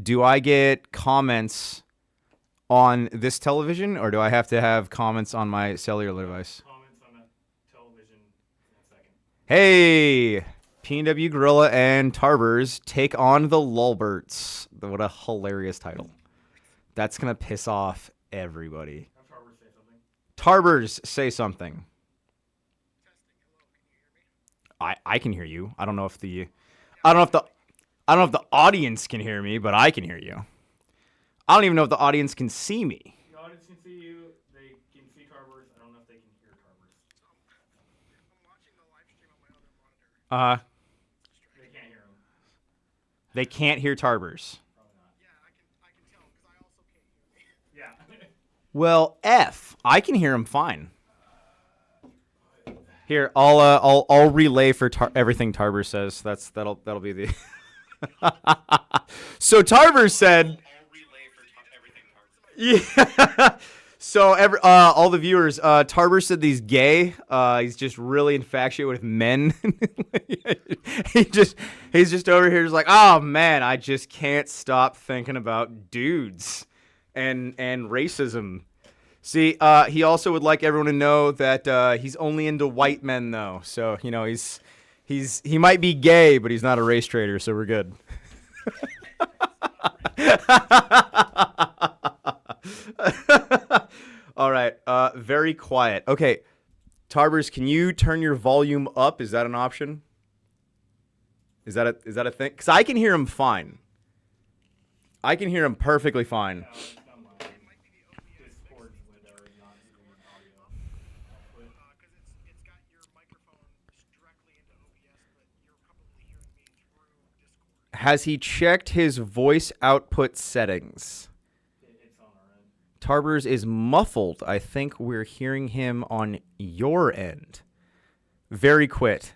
do I get comments on this television, or do I have to have comments on my cellular device? Comments on the television in a second. Hey, PNWGuerilla and Tarburz take on the lolberts. What a hilarious title. That's going to piss off everybody. Have Tarburz say something. Tarburz, say something. I can hear you. I don't know if the audience can hear me, but I can hear you. I don't even know if the audience can see me. The audience can see you. They can see Tarburz. I don't know if they can hear Tarburz. I'm watching the live stream on my other monitor. They can't hear him. They can't hear Tarburz. Probably not. Yeah, I can tell because I also can't hear me. Yeah. Well, I can hear him fine. Here, I'll relay for everything Tarburz says. That'll be the. So Tarburz said. Yeah. So all the viewers, Tarburz said he's gay. He's just really infatuated with men. he's just over here just like, oh man, I just can't stop thinking about dudes and racism. See, he also would like everyone to know that he's only into white men though. So, you know, he might be gay, but he's not a race traitor, so we're good. All right, very quiet. Okay, Tarburz, can you turn your volume up? Is that an option? Is that a thing? Because I can hear him fine. I can hear him perfectly fine. Discord with or not using audio. Because it's got your microphone directly into OBS, but you're probably hearing me through Discord. Has he checked his voice output settings? It's on our end. Tarburz is muffled. I think we're hearing him on your end. Very quit.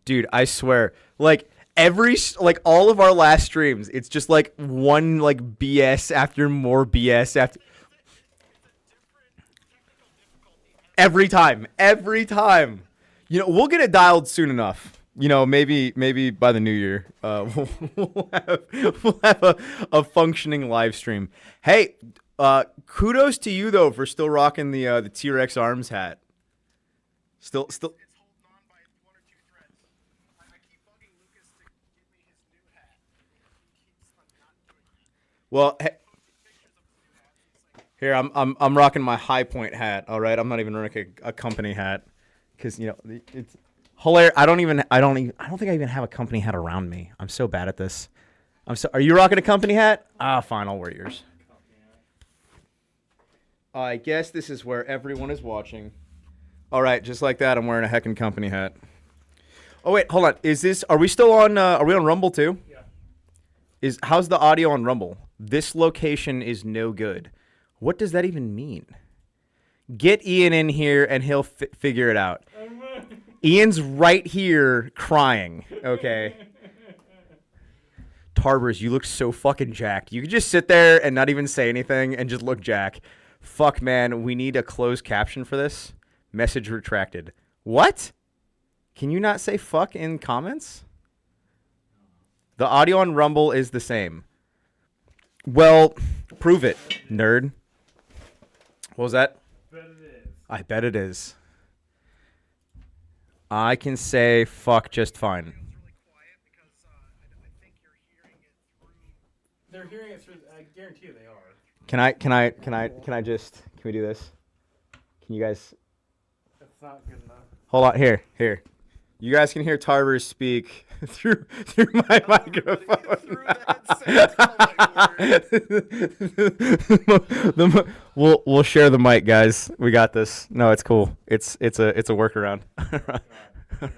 Dude, I swear. Like all of our last streams, it's just like one like BS after more BS after every time. You know, we'll get it dialed soon enough. You know, maybe by the new year, we'll have a functioning live stream. Hey, kudos to you though for still rocking the T-Rex Arms hat. Still. It's holding on by one or two threads. I keep bugging Lucas to give me his new hat. He keeps on not doing it. Well, hey, Pictures of his new hat. It's like, here I'm rocking my High Point hat. All right, I'm not even running a company hat because you know it's hilarious. I don't think I even have a company hat around me. I'm so bad at this. Are you rocking a company hat? Ah, fine, I'll wear yours. I guess this is where everyone is watching. All right, just like that, I'm wearing a heckin' company hat. Oh wait, hold on. Are we still on? Are we on Rumble too? Yeah. How's the audio on Rumble? This location is no good. What does that even mean? Get Ian in here and he'll figure it out. Ian's right here crying. Okay. Tarburz, you look so fucking jacked. You could just sit there and not even say anything and just look jacked. Fuck, man. We need a closed caption for this. Message retracted. What? Can you not say fuck in comments? The audio on Rumble is the same. Well, prove it, nerd. What was that? Bet it is. I bet it is. I can say fuck just fine. it's really quiet because I think you're hearing it through. They're hearing it through. I guarantee you they are. Can we do this? Can you guys That's not good enough. hold on here. You guys can hear Tarburz speak through my microphone. Through the headset. We'll share the mic, guys. We got this. No, it's cool. It's a workaround. All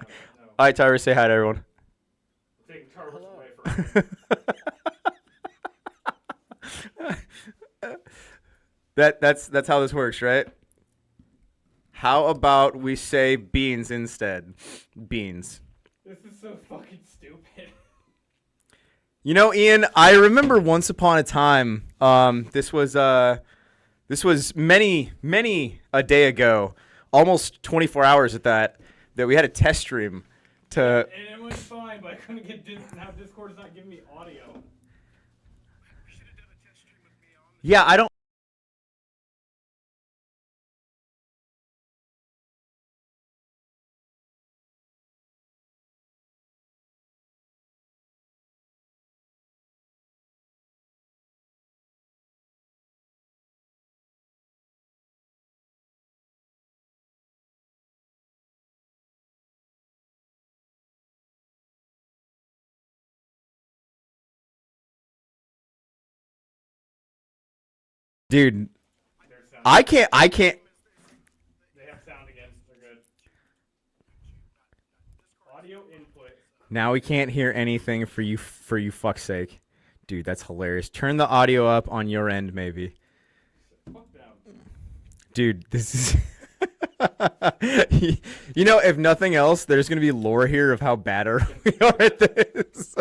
right, Tarburz, say hi to everyone. Taking Tarburz away from That's how this works, right? How about we say beans instead? Beans. This is so fucking stupid. You know, Ian, I remember once upon a time, this was many a day ago, almost 24 hours at that we had a test stream to. And it went fine, but I couldn't get now Discord is not giving me audio. Yeah, I don't. Dude, There's sound. I can't. They have sound again. They're good. Audio input. Now we can't hear anything for you fuck's sake. Dude, that's hilarious. Turn the audio up on your end, maybe. Fuck them. Dude, this is... You know, if nothing else, there's going to be lore here of how bad we are at this.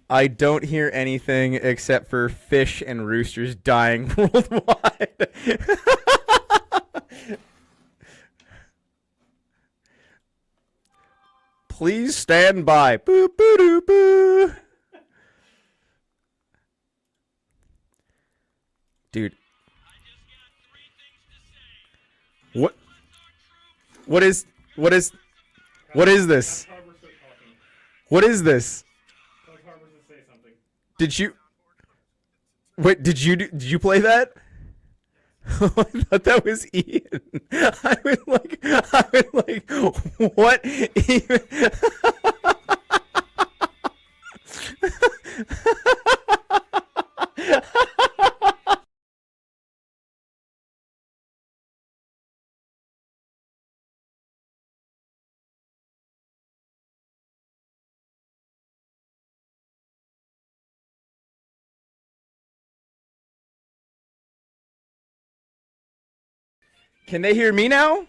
I don't hear anything except for fish and roosters dying worldwide. Please stand by. Boo, boo, doo, boo. Dude. What is this? Tug Harbor's talking. What is this? Tug Harbor's to say something. Did you play that? I thought that was Ian. I was like, what even? Can they hear me now?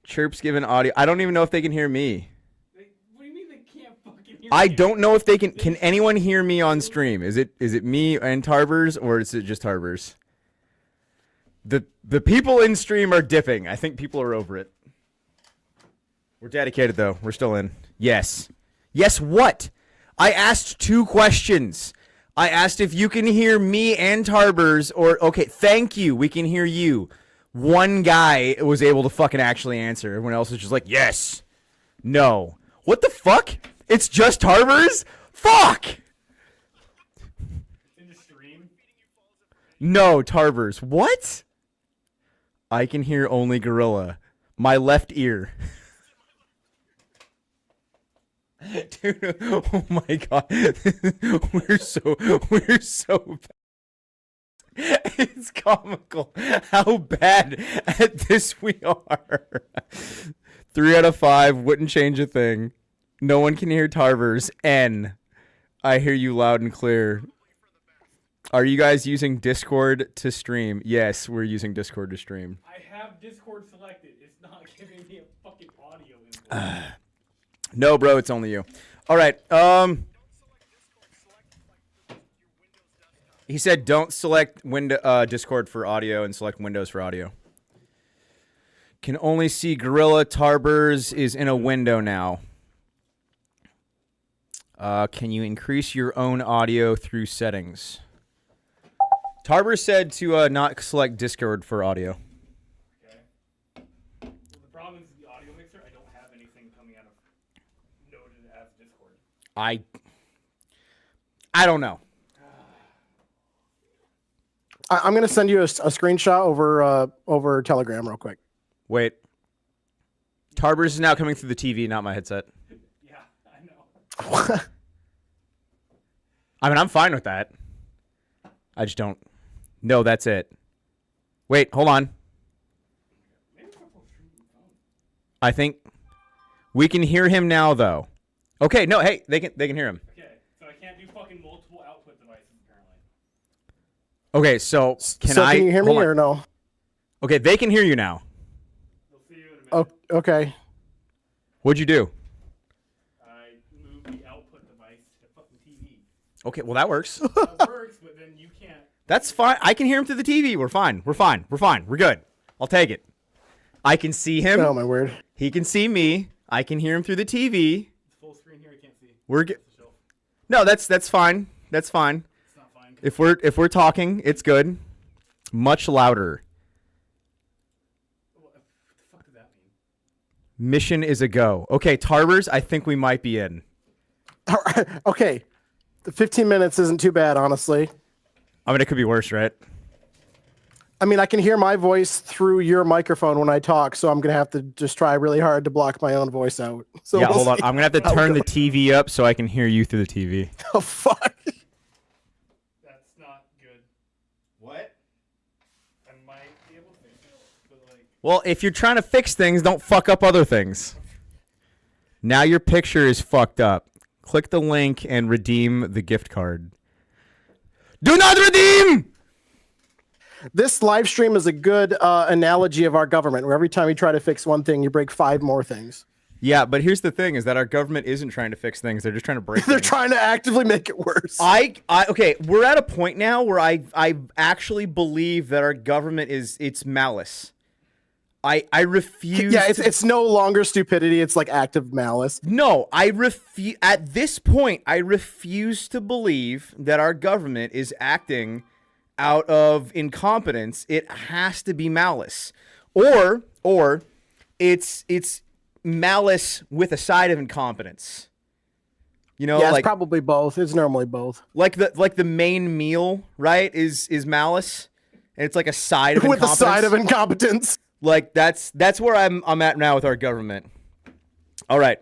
Chirps given audio. I don't even know if they can hear me. What do you mean they can't fucking hear I you? don't know if they can. Can anyone hear me on stream? Is it me and Tarburz, or is it just Tarburz? The people in stream are dipping. I think people are over it. We're dedicated though. We're still in. Yes. Yes. What? I asked 2 questions. I asked if you can hear me and Tarburz, or okay. Thank you. We can hear you. One guy was able to fucking actually answer. Everyone else was just like, yes, no. What the fuck? It's just Tarburz? Fuck! In the stream? No, Tarburz. What? I can hear only Gorilla. My left ear. Dude, oh my god. We're so bad. It's comical how bad at this we are. 3 out of 5 wouldn't change a thing. No one can hear Tarburz. N. I hear you loud and clear. Are you guys using Discord to stream? Yes, we're using Discord to stream. I have Discord selected. It's not giving me a fucking audio input. No, bro, it's only you. All right. He said don't select Discord for audio and select Windows for audio. Can only see Gorilla. Tarburz is in a window now. Can you increase your own audio through settings? Tarburz said to not select Discord for audio. Okay. Well, the problem is the audio mixer. I don't have anything coming out of noted as Discord. I don't know. I'm gonna send you a screenshot over Telegram real quick. Wait. Tarburz is now coming through the TV, not my headset. Yeah, I know. I mean, I'm fine with that. I just don't. No, that's it. Wait, hold on. Maybe it's a stream phone. I think we can hear him now, though. Okay, no, hey, they can hear him. Okay, so I can't do fucking multiple output devices apparently. Okay, so can Can you hear me hold on. or no? Okay, they can hear you now. We'll see you in a minute. Oh, okay. What'd you do? I moved the output device to fucking TV. Okay, well that works. That works, but then you can't. That's fine. I can hear him through the TV. We're fine. We're fine. We're fine. We're good. I'll take it. I can see him. Oh my word. He can see me. I can hear him through the TV. It's full screen here. I can't see. We're good. It's a shelf. No, that's fine. That's fine. It's not fine If we're talking, it's good. Much louder. What the fuck does that mean? Mission is a go. Okay, Tarburz, I think we might be in. All right, okay. The 15 minutes isn't too bad, honestly. I mean, it could be worse, right? I mean, I can hear my voice through your microphone when I talk, so I'm going to have to just try really hard to block my own voice out. So Yeah, we'll hold on. see I'm going to have to how it turn the goes. TV up so I can hear you through the TV. Oh, fuck. That's not good. What? I might be able to fix it, but like, Well, if you're trying to fix things, don't fuck up other things. Now your picture is fucked up. Click the link and redeem the gift card. Do not redeem! This live stream is a good analogy of our government, where every time you try to fix one thing, you break 5 more things. Yeah, but here's the thing: is that our government isn't trying to fix things; they're just trying to break. They're things. trying to actively make it worse. Okay, we're at a point now where I actually believe that our government it's malice. I refuse. Yeah, it's no longer stupidity. It's like active malice. No, I refuse. At this point, I refuse to believe that our government is acting out of incompetence. It has to be malice, or it's malice with a side of incompetence. You know, Yeah, it's like probably both. It's normally both. the main meal, right? Is malice, and it's like a side of With the incompetence. side of incompetence. Like that's where I'm at now with our government. All right,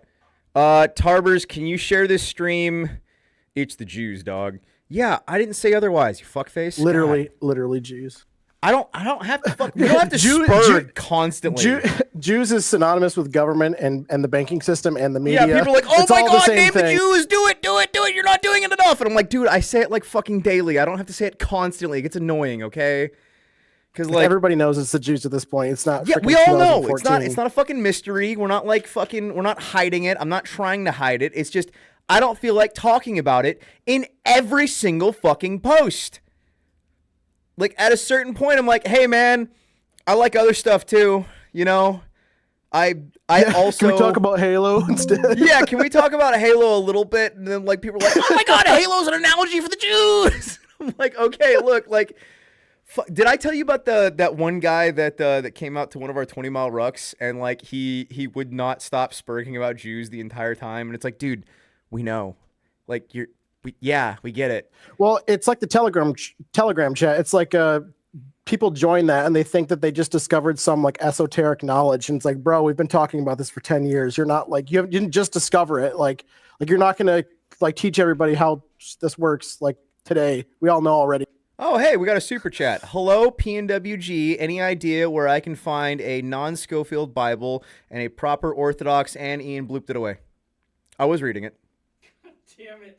Tarburz, can you share this stream? It's the Jews, dog. Yeah, I didn't say otherwise. You fuckface. God. Literally Jews. I don't have to fuck. We don't have to Jew- spur Jew- constantly. Jews is synonymous with government and the banking system and the media. Yeah, people are like, oh It's my all the god, same name the thing. Jews, do it. You're not doing it enough. And I'm like, dude, I say it like fucking daily. I don't have to say it constantly. It gets annoying, okay? Because like Everybody knows it's the Jews at this point. It's not. yeah, frickin' we all know. 2014. It's not a fucking mystery. We're not like fucking we're not hiding it. I'm not trying to hide it. It's just I don't feel like talking about it in every single fucking post. Like at a certain point I'm like, "Hey man, I like other stuff too, you know? I also Can we talk about Halo instead? yeah, can we talk about Halo a little bit?" And then like people are like, "Oh my god, Halo's an analogy for the Jews." I'm like, "Okay, look, like did I tell you about that one guy that came out to one of our 20-mile rucks and like he would not stop spurting about Jews the entire time? And it's like, dude, we know. Like we get it. Well, it's like the Telegram chat. It's like people join that and they think that they just discovered some like esoteric knowledge, and it's like, bro, we've been talking about this for 10 years. You're not like you didn't just discover it. Like you're not gonna like teach everybody how this works like today. We all know already. Oh, hey, we got a super chat. Hello, PNWG. Any idea where I can find a non-Schofield Bible and a proper Orthodox? And Ian blooped it away. I was reading it. damn it.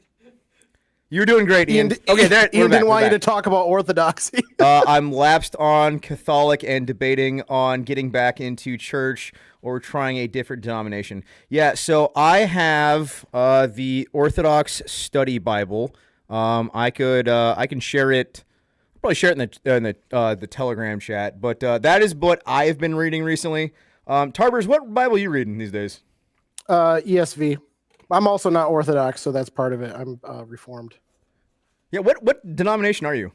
You're doing great, Ian. Ian, Okay, there. Ian we're back, didn't want we're you to back. talk about orthodoxy. I'm lapsed on Catholic and debating on getting back into church or trying a different denomination. Yeah, so I have the Orthodox Study Bible. I can share it. Probably share it in the Telegram chat. But that is what I've been reading recently. Tarburz, what Bible are you reading these days? ESV. I'm also not Orthodox, so that's part of it. I'm Reformed. Yeah, what denomination are you?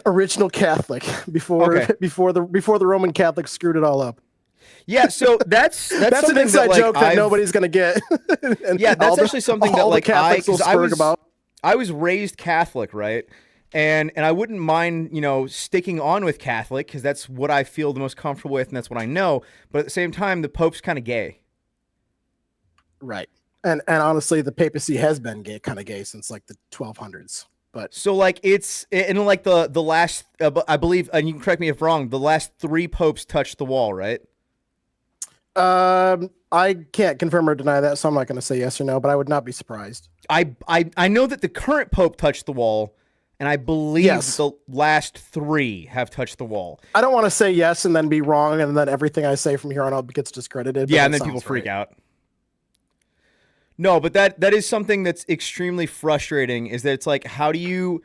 Original Catholic before Okay. before the Roman Catholics screwed it all up. Yeah, so that's That's an something inside that, like, joke that I've- nobody's gonna get. And Yeah, that's all the- actually something that all the like Catholics will 'cause spurg about. I was raised Catholic, right? And I wouldn't mind, sticking on with Catholic because that's what I feel the most comfortable with and that's what I know. But at the same time, the Pope's kind of gay. Right. And honestly, the papacy has been kind of gay since like the 1200s. But So like it's in like the last, I believe, and you can correct me if wrong, the last 3 popes touched the wall, right? I can't confirm or deny that, so I'm not going to say yes or no. But I would not be surprised. I know that the current Pope touched the wall, and I believe Yes. the last 3 have touched the wall. I don't want to say yes and then be wrong, and then everything I say from here on out gets discredited. but Yeah, that and then people sounds freak right. out. No, but that is something that's extremely frustrating. Is that it's like how do you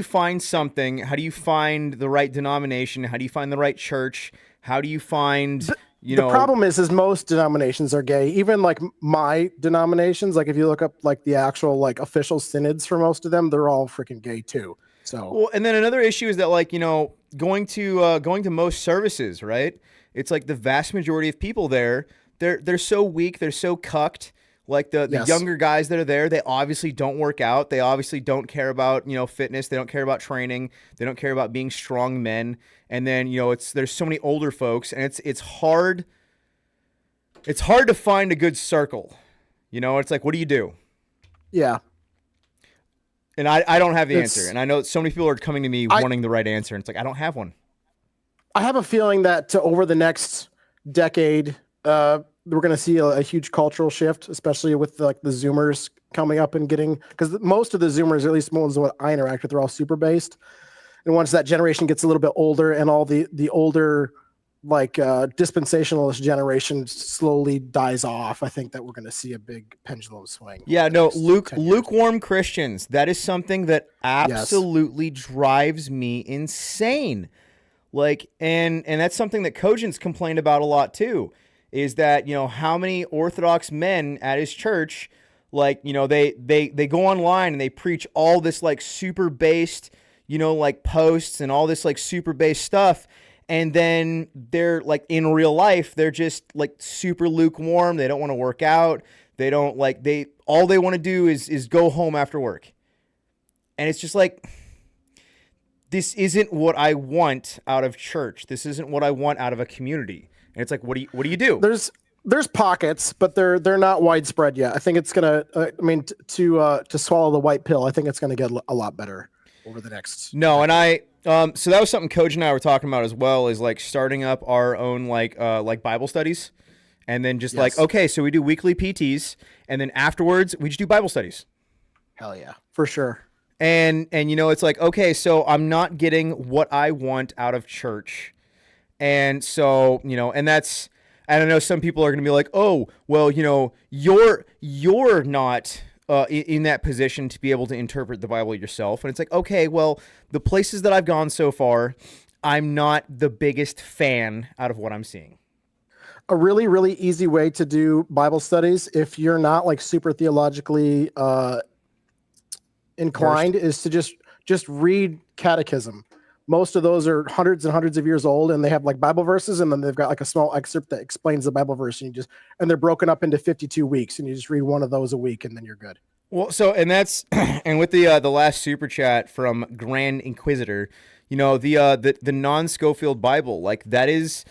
find something? How do you find the right denomination? How do you find the right church? How do you find You the know, problem is most denominations are gay. Even like my denominations, like if you look up like the actual like official synods for most of them, they're all freaking gay too. So well, and then another issue is that like, you know, going to most services, right? It's like the vast majority of people there, they're so weak, they're so cucked. Like the Yes. younger guys that are there, they obviously don't work out. They obviously don't care about, you know, fitness. They don't care about training. They don't care about being strong men. And then, you know, there's so many older folks, and it's hard. It's hard to find a good circle. You know, it's like, what do you do? yeah, And I don't have the It's- answer. And I know so many people are coming to me wanting the right answer, and it's like, I don't have one. I have a feeling that over the next decade, we're going to see a huge cultural shift, especially with like the Zoomers coming up and getting, because most of the Zoomers, or at least most of what I interact with, they're all super based. And once that generation gets a little bit older and all the older like dispensationalist generation slowly dies off, I think that we're going to see a big pendulum swing. Yeah, over the no, next 10 years. lukewarm Christians. That is something that absolutely drives me insane. Like, and that's something that Cogent's complained about a lot too, is that, you know, how many Orthodox men at his church, like, you know, they go online and they preach all this like super based, you know, like posts and all this like super based stuff. And then they're like in real life, they're just like super lukewarm. They don't want to work out. They don't like, all they want to do is go home after work. And it's just like, this isn't what I want out of church. This isn't what I want out of a community. And it's like, what do you do? There's pockets, but they're not widespread yet. I think it's gonna. I mean, to swallow the white pill, I think it's gonna get a lot better over the next. No, and so that was something Coach and I were talking about as well, is like starting up our own like Bible studies, and then just like, Yes. okay, so we do weekly PTs, and then afterwards we just do Bible studies. Hell yeah, for sure. And you know, it's like, okay, so I'm not getting what I want out of church. And so, you know, and that's, I don't know, some people are going to be like, oh, well, you know, you're not in that position to be able to interpret the Bible yourself. And it's like, okay, well, the places that I've gone so far, I'm not the biggest fan out of what I'm seeing. A really, really easy way to do Bible studies, if you're not like super theologically inclined, is to just read catechism. Most of those are hundreds and hundreds of years old, and they have like Bible verses, and then they've got like a small excerpt that explains the Bible verse, and they're broken up into 52 weeks, and you just read one of those a week, and then you're good. Well, so, and that's, and with the last super chat from Grand Inquisitor, you know, the non-Scofield Bible, like that's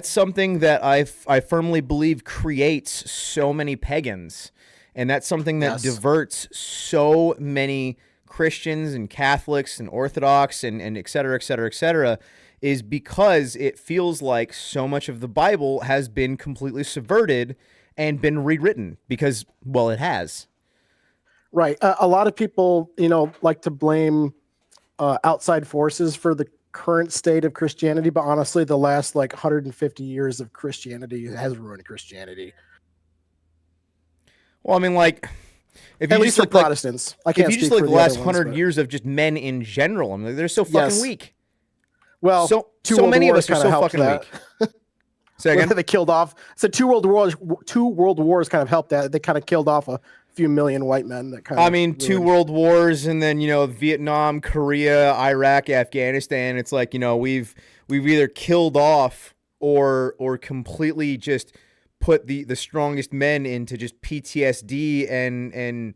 something that I firmly believe creates so many pagans. And that's something that Yes. diverts so many Christians and Catholics and Orthodox and et cetera, et cetera, et cetera, is because it feels like so much of the Bible has been completely subverted and been rewritten because, well, it has. Right. A lot of people, you know, like to blame outside forces for the current state of Christianity, but honestly, the last like 150 years of Christianity has ruined Christianity. Well, I mean, like, if At you least just for look Protestants. I if can't you speak just look for the the last other ones, 100 but- years of just men in general, I mean, they're so fucking Yes. weak. Well, So two so world many of wars us are kinda so helped fucking that. weak. Say again? They killed off. So two world wars kind of helped that. They kind of killed off a few million white men. That kind of. I mean, two ruined- world wars, and then, you know, Vietnam, Korea, Iraq, Afghanistan. It's like, you know, we've either killed off or completely just put the strongest men into just PTSD and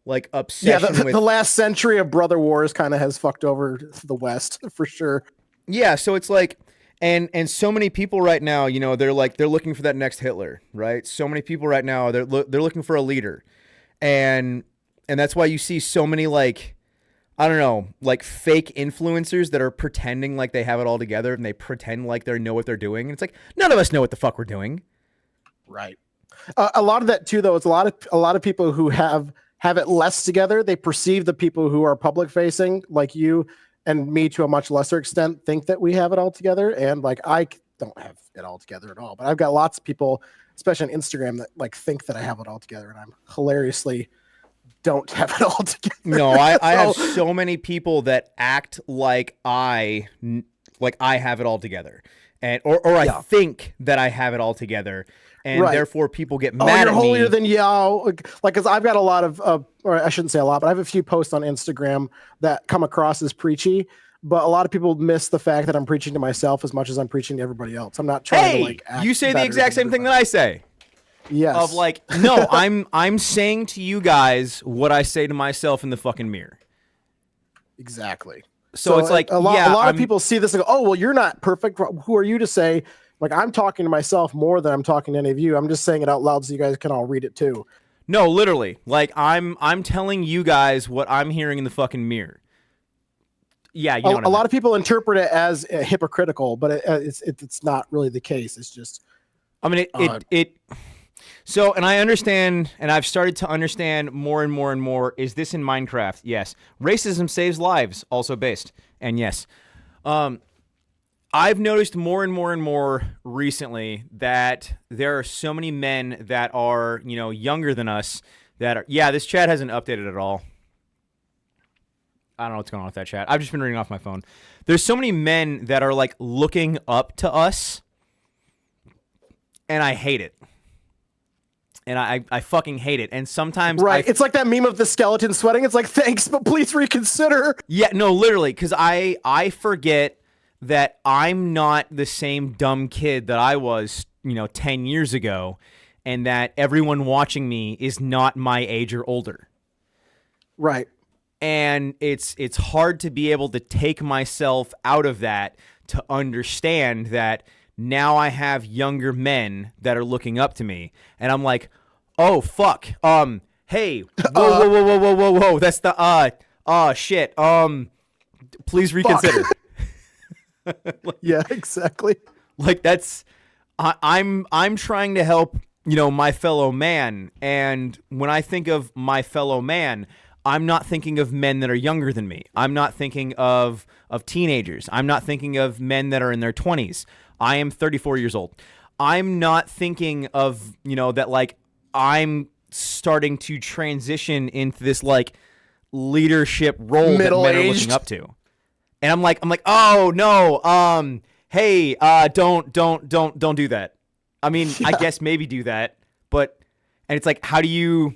like Yeah, obsession with the last century of brother wars kind of has fucked over the West for sure. Yeah, so it's like, and so many people right now, you know, they're looking for that next Hitler, right? So many people right now, they're looking for a leader, and that's why you see so many, like, I don't know, like fake influencers that are pretending like they have it all together, and they pretend like they know what they're doing, and it's like, none of us know what the fuck we're doing. Right. A lot of that too, though, it's a lot of people who have it less together. They perceive the people who are public facing, like you and me to a much lesser extent, think that we have it all together. And like, I don't have it all together at all, but I've got lots of people, especially on Instagram, that like think that I have it all together, and I'm hilariously don't have it all together. No, I have So- so many people that act like I have it all together. and or I think that I have it all together, and therefore people get mad you're at holier me. than Yao. Like, because I've got a lot of, or I shouldn't say a lot, but I have a few posts on Instagram that come across as preachy. But a lot of people miss the fact that I'm preaching to myself as much as I'm preaching to everybody else. I'm not trying to like. You say the exact same thing that I say. Yes. Of like, no, I'm saying to you guys what I say to myself in the fucking mirror. Exactly. So it's like a lot of people see this and go, "Oh, well, you're not perfect. Who are you to say?" Like, I'm talking to myself more than I'm talking to any of you. I'm just saying it out loud so you guys can all read it too. No, literally. Like, I'm telling you guys what I'm hearing in the fucking mirror. Yeah, you know what I mean. A lot of people interpret it as hypocritical, but it's not really the case. It's just. I mean, it. So, and I understand, and I've started to understand more and more and more. Is this in Minecraft? Yes. Racism saves lives, also based. And yes. I've noticed more and more and more recently that there are so many men that are, younger than us that are, this chat hasn't updated at all. I don't know what's going on with that chat. I've just been reading off my phone. There's so many men that are like looking up to us, and I hate it. And I fucking hate it. And sometimes it's like that meme of the skeleton sweating. It's like, thanks, but please reconsider. Yeah, no, literally, because I forget that I'm not the same dumb kid that I was, 10 years ago, and that everyone watching me is not my age or older. Right. And it's hard to be able to take myself out of that to understand that now I have younger men that are looking up to me, and I'm like, oh fuck, hey, whoa, that's the shit, please reconsider. Yeah, exactly. Like that's, I'm trying to help, my fellow man, and when I think of my fellow man, I'm not thinking of men that are younger than me. I'm not thinking of teenagers. I'm not thinking of men that are in their 20s. I am 34 years old. I'm not thinking of, that like I'm starting to transition into this like leadership role that men are looking up to. And I'm like, oh no, hey, don't do that. I mean, I guess maybe do that, but, and it's like, how do you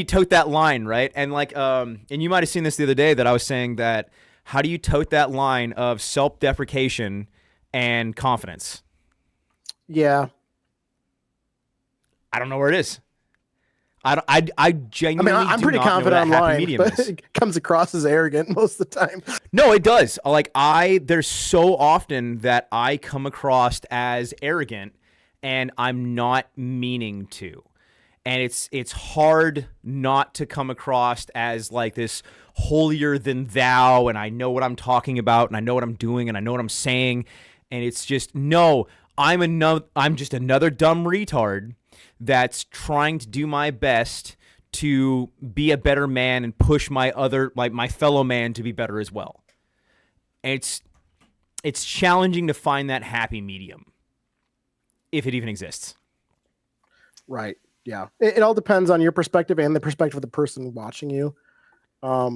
tote that line, right? And like, and you might have seen this the other day that I was saying that, how do you tote that line of self-deprecation and confidence? Yeah. I don't know where it is. I genuinely I'm do pretty not know confident what that happy online, medium but is. it comes across as arrogant most of the time. No, it does. Like there's so often that I come across as arrogant, and I'm not meaning to. And it's hard not to come across as like this holier than thou, and I know what I'm talking about, and I know what I'm doing, and I know what I'm saying, and it's just, no, I'm just another dumb retard that's trying to do my best to be a better man and push my fellow man to be better as well. And it's challenging to find that happy medium, if it even exists. Right. Yeah. It all depends on your perspective and the perspective of the person watching you. I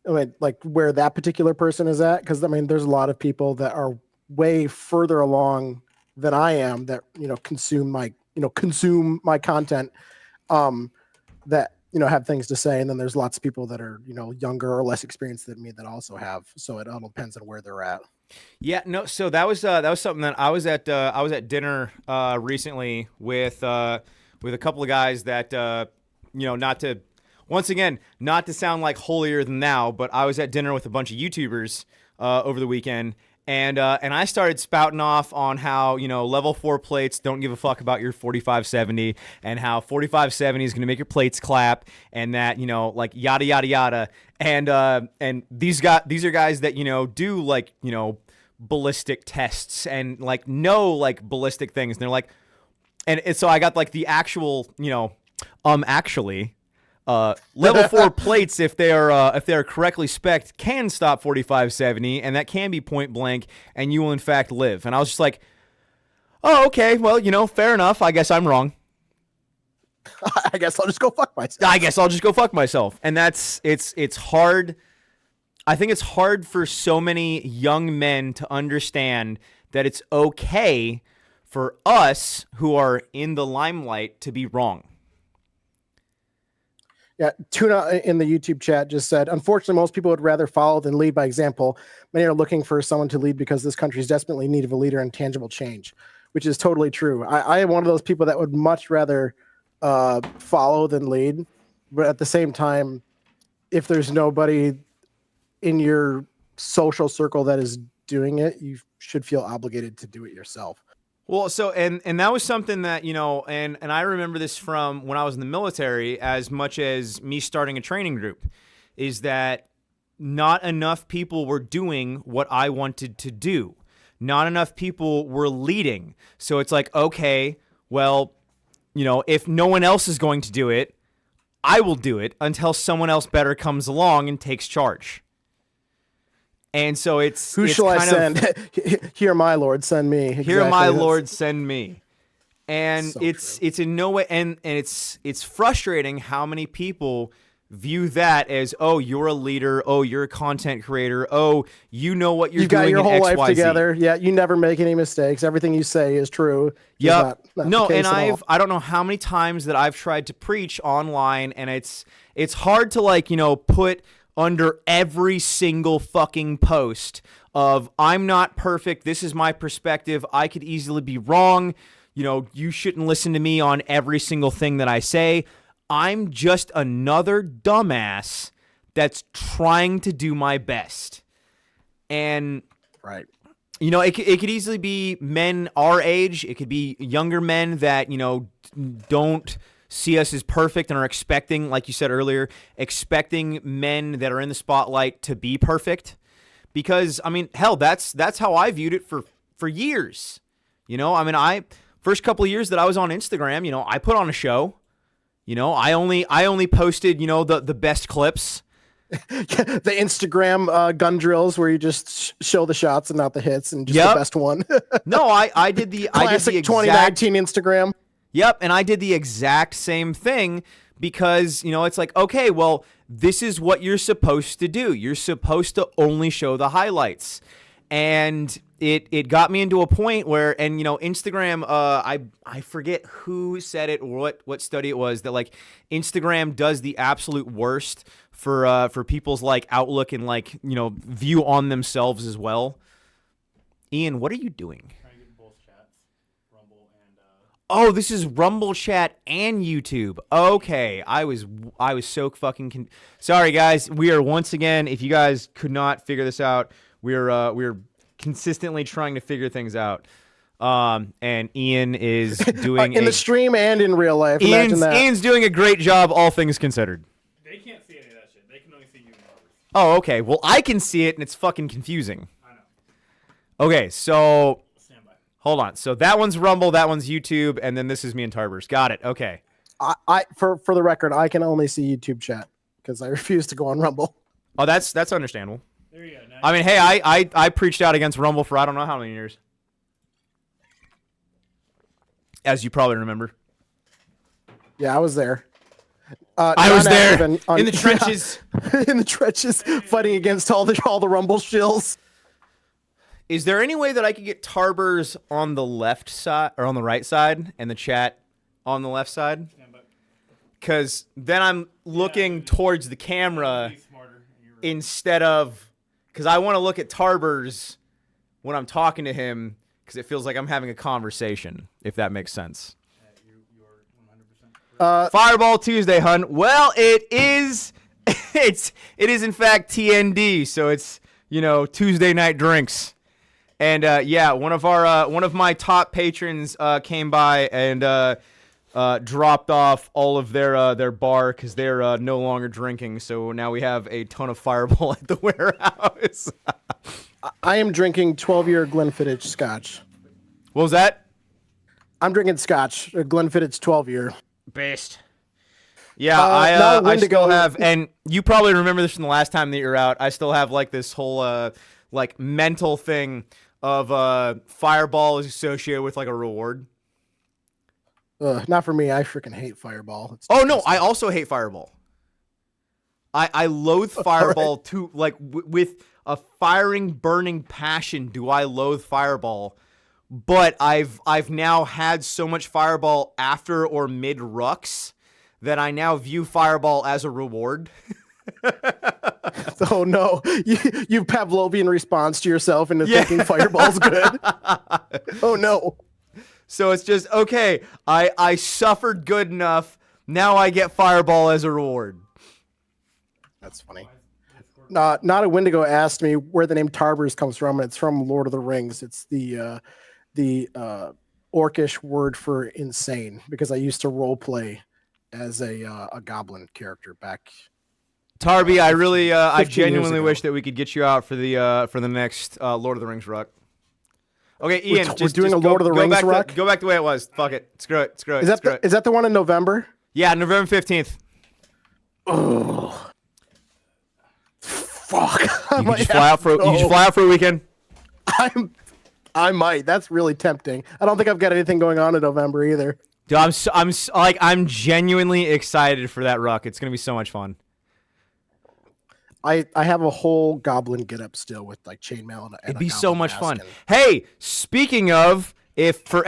mean, like where that particular person is at. Cause I mean, there's a lot of people that are way further along than I am that, consume my content, that, have things to say. And then there's lots of people that are, younger or less experienced than me that also have. So it all depends on where they're at. Yeah, no. So that was something that I was at dinner recently with a couple of guys that, not to sound like holier than thou, but I was at dinner with a bunch of YouTubers over the weekend, and I started spouting off on how, level 4 plates don't give a fuck about your 4570, and how 4570 is going to make your plates clap, and that, like yada yada yada, and these are guys that do like ballistic tests and like know like ballistic things, and they're like. And so I got like the actual, actually, level 4 plates, if they're correctly spec'd, can stop 4570, and that can be point blank, and you will in fact live. And I was just like, oh, okay, well, fair enough. I guess I'm wrong. I guess I'll just go fuck myself. And it's hard. I think it's hard for so many young men to understand that it's okay for us who are in the limelight to be wrong. Yeah, Tuna in the YouTube chat just said, unfortunately, most people would rather follow than lead by example. Many are looking for someone to lead because this country is desperately in need of a leader and tangible change, which is totally true. I am one of those people that would much rather follow than lead. But at the same time, if there's nobody in your social circle that is doing it, you should feel obligated to do it yourself. Well, so and that was something that, you know, and I remember this from when I was in the military as much as me starting a training group, is that not enough people were doing what I wanted to do. Not enough people were leading. So it's like, okay, well, you know, if no one else is going to do it, I will do it until someone else better comes along and takes charge. And so it's who shall I send? Here, my Lord, send me. Exactly. Here, my Lord, send me. And So it's true. in no way, and it's frustrating how many people view that as, oh, you're a leader, oh, you're a content creator, oh, you know what you're You doing got your in whole life XYZ. together. Yeah, you never make any mistakes. Everything you say is true. Yeah. Not No, the and case at all. I don't know how many times that I've tried to preach online, and it's hard to, like, you know, put under every single fucking post of, I'm not perfect, this is my perspective, I could easily be wrong, you know, you shouldn't listen to me on every single thing that I say. I'm just another dumbass that's trying to do my best. And Right. you know, it could easily be men our age. It could be younger men that, you know, don't see us as perfect and are expecting, like you said earlier, expecting men that are in the spotlight to be perfect. Because, I mean, hell, that's how I viewed it for years. You know, I mean, first couple of years that I was on Instagram, you know, I put on a show. You know, I only posted, you know, the best clips. The Instagram gun drills where you just show the shots and not the hits and just Yep. the best one. No, I did the Classic exact 2019 Instagram. Yep, and I did the exact same thing because, you know, it's like, okay, well, this is what you're supposed to do. You're supposed to only show the highlights. And it got me into a point where, and, you know, Instagram, I forget who said it or what study it was, that, like, Instagram does the absolute worst for people's, like, outlook and, like, you know, view on themselves as well. Ian, what are you doing? Trying to get both chats, Rumble and Oh, this is Rumble Chat and YouTube. Okay, I was so fucking sorry, guys. We are once again, if you guys could not figure this out, we're consistently trying to figure things out. And Ian is doing In the stream and in real life. Imagine that. Ian's doing a great job, all things considered. they can't see any of that shit. They can only see you and Tarburz. Oh, okay. Well, I can see it, and it's fucking confusing. I know. Okay, so Stand by. hold on. So that one's Rumble, that one's YouTube, and then this is me and Tarburz. Got it. Okay. I for the record, I can only see YouTube chat because I refuse to go on Rumble. Oh, that's understandable. There you go. Now I mean, hey, I preached out against Rumble for I don't know how many years. As you probably remember. Yeah, I was there. I was there non-active and in the trenches. in the trenches, fighting against all the Rumble shills. Is there any way that I could get Tarburz on the left side or on the right side and the chat on the left side? stand by. Because then I'm looking towards the camera Be smarter. And you're right. instead of... Because I want to look at Tarburz when I'm talking to him because it feels like I'm having a conversation, if that makes sense. You are 100% correct. Fireball Tuesday, hun. Well, it is... it is in fact TND, so it's, you know, Tuesday night drinks. And yeah, one of my top patrons came by and dropped off all of their bar because they're no longer drinking. So now we have a ton of Fireball at the warehouse. I am drinking 12-year Glenfiddich Scotch. What was that? I'm drinking Scotch, Glenfiddich 12-year. Best. Yeah, now I Wendigo- still have, and you probably remember this from the last time that you're out. I still have like this whole like mental thing of Fireball is associated with like a reward. Not for me. I freaking hate Fireball. It's Oh no, disgusting. I also hate Fireball. I loathe Fireball too. Like with a firing, burning passion do I loathe Fireball. But I've now had so much Fireball after or mid Rucks that I now view Fireball as a reward. Oh no, you Pavlovian response to yourself into thinking Fireball's good. Oh no. So it's just, okay, I suffered good enough. Now I get Fireball as a reward. That's funny. Not a Wendigo asked me where the name Tarburz comes from, and it's from Lord of the Rings. It's the orcish word for insane, because I used to role play as a goblin character back. Tarby, I really, I 15 years genuinely ago. wish that we could get you out for the next Lord of the Rings Ruck. Okay, Ian, We're just doing just a Lord of the Rings back Ruck? go back the way it was. Fuck it. Screw it. Screw it. Screw it. Is that the one in November? Yeah, November 15th. Oh, fuck! You can just fly out for you can just fly out for a weekend. I might. That's really tempting. I don't think I've got anything going on in November either. Dude, I'm genuinely excited for that Ruck. It's gonna be so much fun. I have a whole goblin get up still with like chainmail and It'd a be so goblin much mask fun. and- Hey, speaking of, if for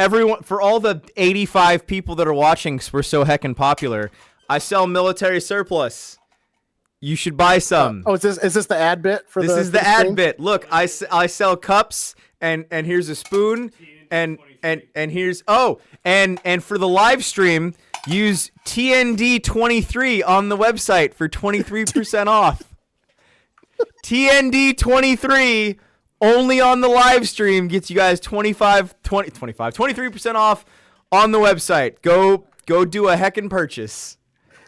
all the 85 people that are watching, 'cause we're so heckin' popular, I sell military surplus. You should buy some. Oh, is this the ad bit for This the? is for the ad stream? bit. Look, I sell cups, and here's a spoon, and here's and for the live stream, use TND23 on the website for 23% off. TND23 only on the live stream gets you guys 23% off on the website. Go do a heckin' purchase.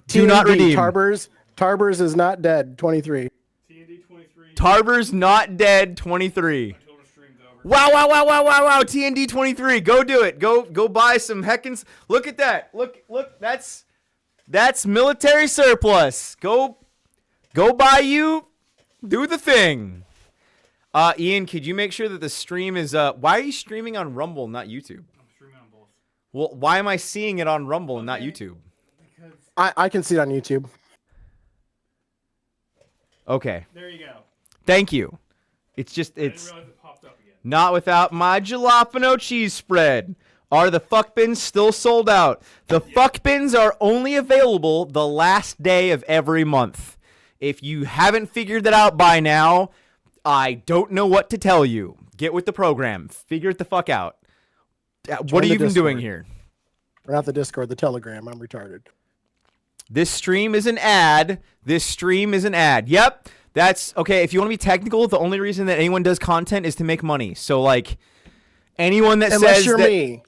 Do not redeem. Tarburz is not dead. 23. TND 23. Tarburz not dead 23. Until the stream's over. Wow. TND 23. Go do it. Go buy some heckins. Look at that. Look, that's military surplus. Go buy you. Do the thing. Ian, could you make sure that the stream is why are you streaming on Rumble, not YouTube? I'm streaming on both. Well, why am I seeing it on Rumble and not YouTube? Because I can see it on YouTube. Okay. there you go. Thank you. It's just I didn't it's realize it popped up again. not without my jalapeno cheese spread. Are the fuck bins still sold out? The fuck bins are only available the last day of every month. If you haven't figured that out by now, I don't know what to tell you. Get with the program. Figure it the fuck out. What are the you even doing Discord. here? Or not the Discord, the Telegram. I'm retarded. This stream is an ad. Yep. That's okay. If you want to be technical, the only reason that anyone does content is to make money. So like anyone that Unless says you're that me.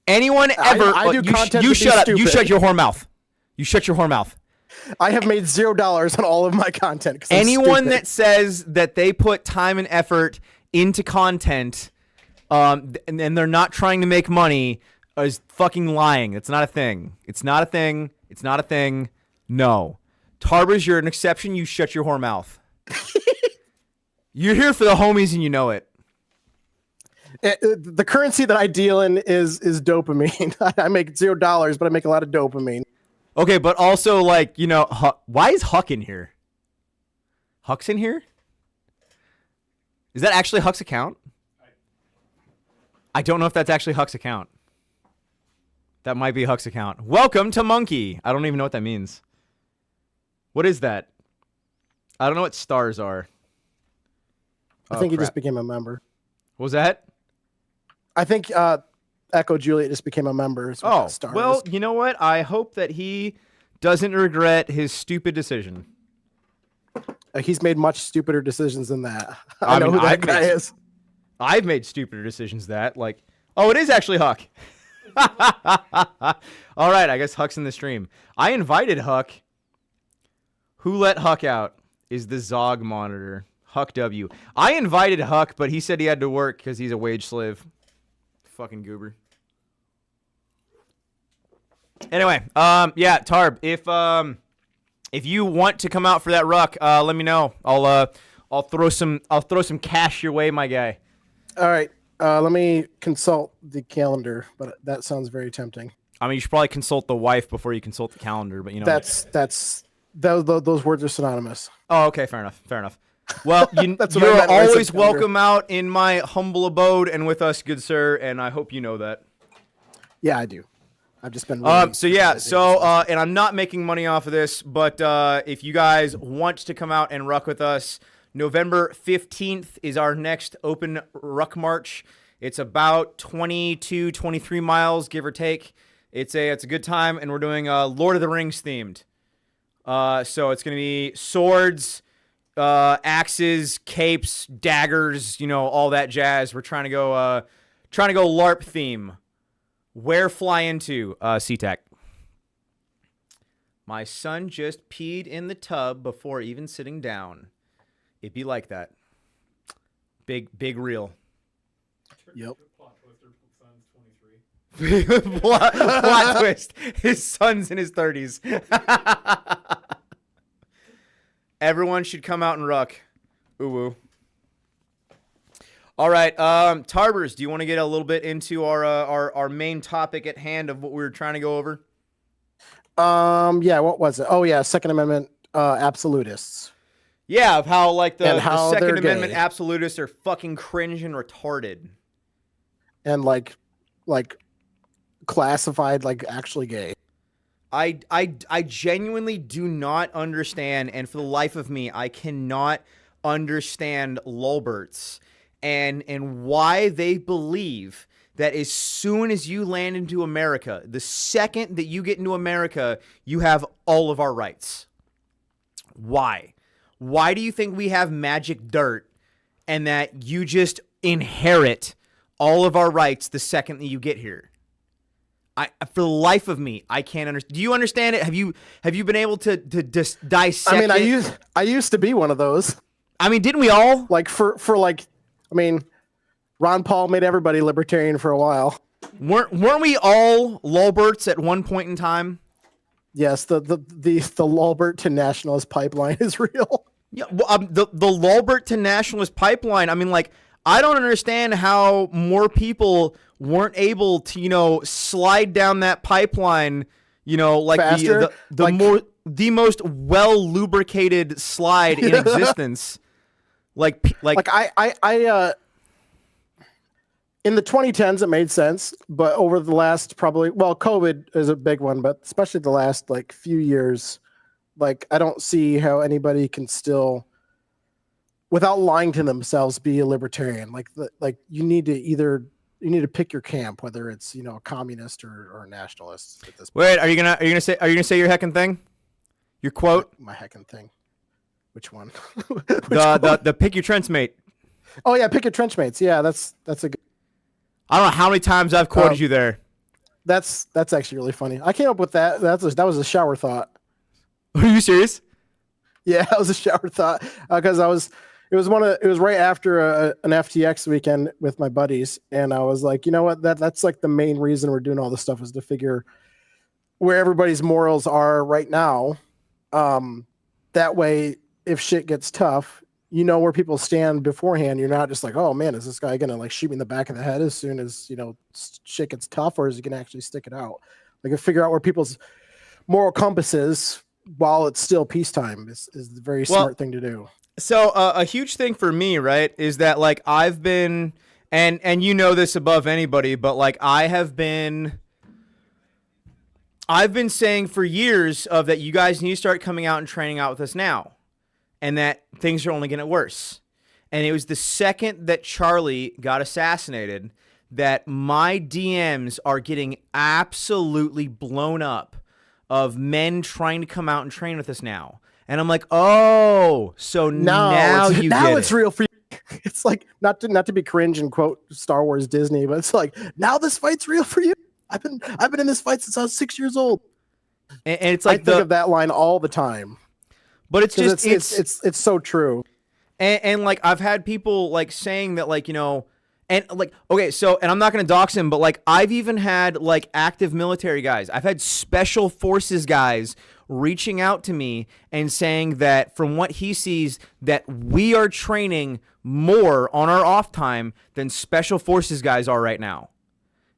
anyone ever I do content you to be shut up. You stupid. shut your whore mouth. You shut your whore mouth. I have made $0 on all of my content. 'cause I'm Anyone stupid. that says that they put time and effort into content and they're not trying to make money is fucking lying. It's not a thing. It's not a thing. No. Tarburz, you're an exception. You shut your whore mouth. You're here for the homies and you know it. The currency that I deal in is dopamine. I make $0, but I make a lot of dopamine. Okay, but also, like, you know, why is Huck in here? Huck's in here? Is that actually Huck's account? I don't know if that's actually Huck's account. That might be Huck's account. Welcome to Monkey. I don't even know what that means. What is that? I don't know what stars are. I think he crap. just became a member. What was that? I think Echo Juliet just became a member. is what Oh, that star well, is. you know what? I hope that he doesn't regret his stupid decision. He's made much stupider decisions than that. I I know mean, who that I've guy made- is. I've made stupider decisions that, like, oh, it is actually Huck. All right, I guess Huck's in the stream. I invited Huck. Who let Huck out is the Zog monitor. Huck W. I invited Huck, but he said he had to work because he's a wage slave. Fucking goober. Anyway, yeah, Tarb, if you want to come out for that Ruck, let me know. I'll throw some cash your way, my guy. All right. Let me consult the calendar, but that sounds very tempting. I mean, you should probably consult the wife before you consult the calendar, but you know. Those words are synonymous. Oh, okay, fair enough. Well, That's what I you're meant when I said always calendar. welcome out in my humble abode and with us, good sir, and I hope you know that. Yeah, I do. I've just been. Really And I'm not making money off of this, but if you guys want to come out and ruck with us, November 15th is our next open ruck march. It's about 22, 23 miles, give or take. It's a good time, and we're doing Lord of the Rings themed. So it's gonna be swords, axes, capes, daggers, all that jazz. We're trying to go LARP theme. Where fly into, SeaTac? My son just peed in the tub before even sitting down. It'd be like that. Big real. Yep. Plot twister, son's 23. plot twist. His son's in his 30s. Everyone should come out and ruck. Ooh woo. All right, Tarburz, do you want to get a little bit into our main topic at hand of what we were trying to go over? Yeah, what was it? Oh yeah, Second Amendment absolutists. Yeah, of how And the how Second they're Amendment gay. absolutists are fucking cringe and retarded. And like classified like actually gay. I genuinely do not understand, and for the life of me, I cannot understand lolberts and why they believe that as soon as you land into America, the second that you get into America, you have all of our rights. Why? Why do you think we have magic dirt and that you just inherit all of our rights the second that you get here? For the life of me, I can't understand. Do you understand it? Have you been able to just dissect I mean, it? I used to be one of those. I mean, didn't we all? Like for like, I mean, Ron Paul made everybody libertarian for a while. Weren't we all lolberts at one point in time? Yes, the Lolbert to nationalist pipeline is real. Yeah, well, the lolbert to nationalist pipeline. I mean, like, I don't understand how more people weren't able to, slide down that pipeline, like Faster? the most well lubricated slide in existence. Like I in the 2010s it made sense, but over the last COVID is a big one, but especially the last like few years, like I don't see how anybody can still, without lying to themselves, be a libertarian. Like you need to pick your camp, whether it's a communist or a nationalist at this point. Wait, are you gonna say your heckin' thing? Your quote? My heckin' thing. Which one? The pick your trench mate. Oh yeah, pick your trench mates. Yeah, that's a good. I don't know how many times I've quoted you there. That's actually really funny. I came up with that. That was a shower thought. Are you serious? Yeah, that was a shower thought because it was right after an FTX weekend with my buddies, and I was like, you know what, that's like the main reason we're doing all this stuff is to figure where everybody's morals are right now. That way, if shit gets tough, where people stand beforehand. You're not just like, oh man, is this guy gonna like shoot me in the back of the head as soon as shit gets tough, or is he gonna actually stick it out? Like, figure out where people's moral compass is while it's still peacetime is the very smart thing to do. So a huge thing for me, right, is that like I've been, and this above anybody, but like I've been saying for years of that you guys need to start coming out and training out with us now, and that things are only going to get worse. And it was the second that Charlie got assassinated that my DMs are getting absolutely blown up of men trying to come out and train with us now. And I'm like, oh, so now it's real for you. It's like not to be cringe and quote Star Wars Disney, but it's like, now this fight's real for you. I've been in this fight since I was 6 years old. And it's like I think of that line all the time. But it's just it's so true. And like I've had people like saying that like and like okay, so and I'm not gonna dox him, but like I've even had like active military guys. I've had special forces guys reaching out to me and saying that from what he sees that we are training more on our off time than special forces guys are right now.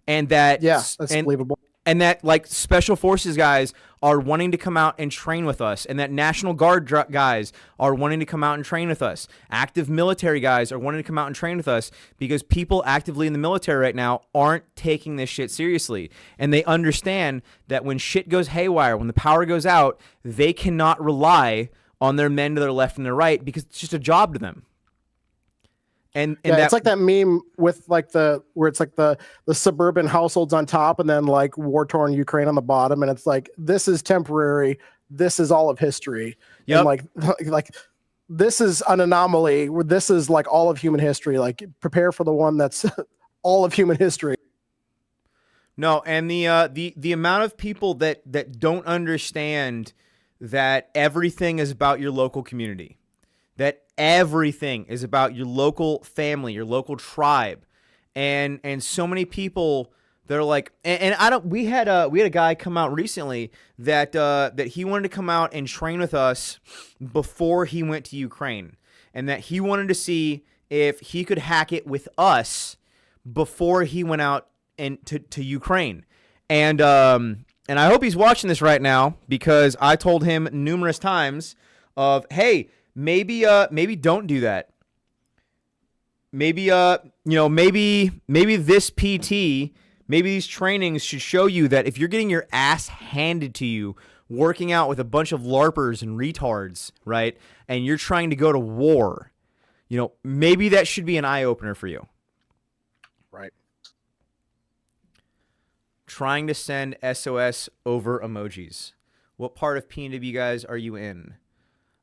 And that that's believable. and that like special forces guys are wanting to come out and train with us, and that National Guard guys are wanting to come out and train with us. Active military guys are wanting to come out and train with us because people actively in the military right now aren't taking this shit seriously. And they understand that when shit goes haywire, when the power goes out, they cannot rely on their men to their left and their right because it's just a job to them. And it's like that meme with like where it's like the suburban households on top and then like war-torn Ukraine on the bottom, and it's like, this is temporary, this is all of history. Yep. And like this is an anomaly, where this is like all of human history. Like, prepare for the one that's all of human history. No, and the amount of people that don't understand that everything is about your local community, that everything is about your local family, your local tribe, and so many people that are like, and I don't. We had a guy come out recently that he wanted to come out and train with us before he went to Ukraine, and that he wanted to see if he could hack it with us before he went out and to Ukraine, and I hope he's watching this right now, because I told him numerous times of, hey, maybe don't do that. Maybe maybe this PT, maybe these trainings should show you that if you're getting your ass handed to you, working out with a bunch of LARPers and retards, right, and you're trying to go to war, maybe that should be an eye opener for you. Right. Trying to send SOS over emojis. What part of PNW guys are you in?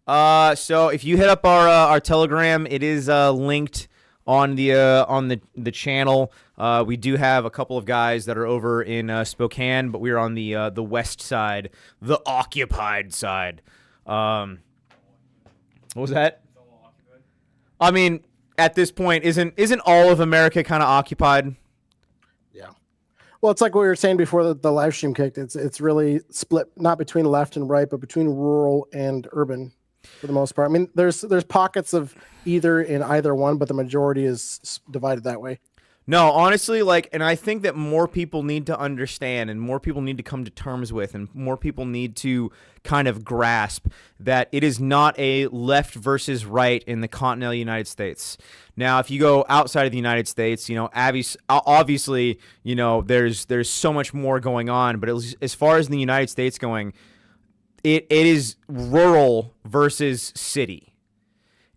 So if you hit up our Telegram, it is linked on the channel. We do have a couple of guys that are over in Spokane, but we're on the west side, the occupied side. What was that? I mean, at this point, isn't all of America kind of occupied? Yeah. Well, it's like what we were saying before the live stream kicked. It's really split, not between left and right, but between rural and urban for the most part. I mean, there's pockets of either in either one, but the majority is divided that way. No, honestly, and I think that more people need to understand, and more people need to come to terms with, and more people need to kind of grasp that it is not a left versus right in the continental United States. Now, if you go outside of the United States, obviously, there's so much more going on, but as far as in the United States going, it is rural versus city.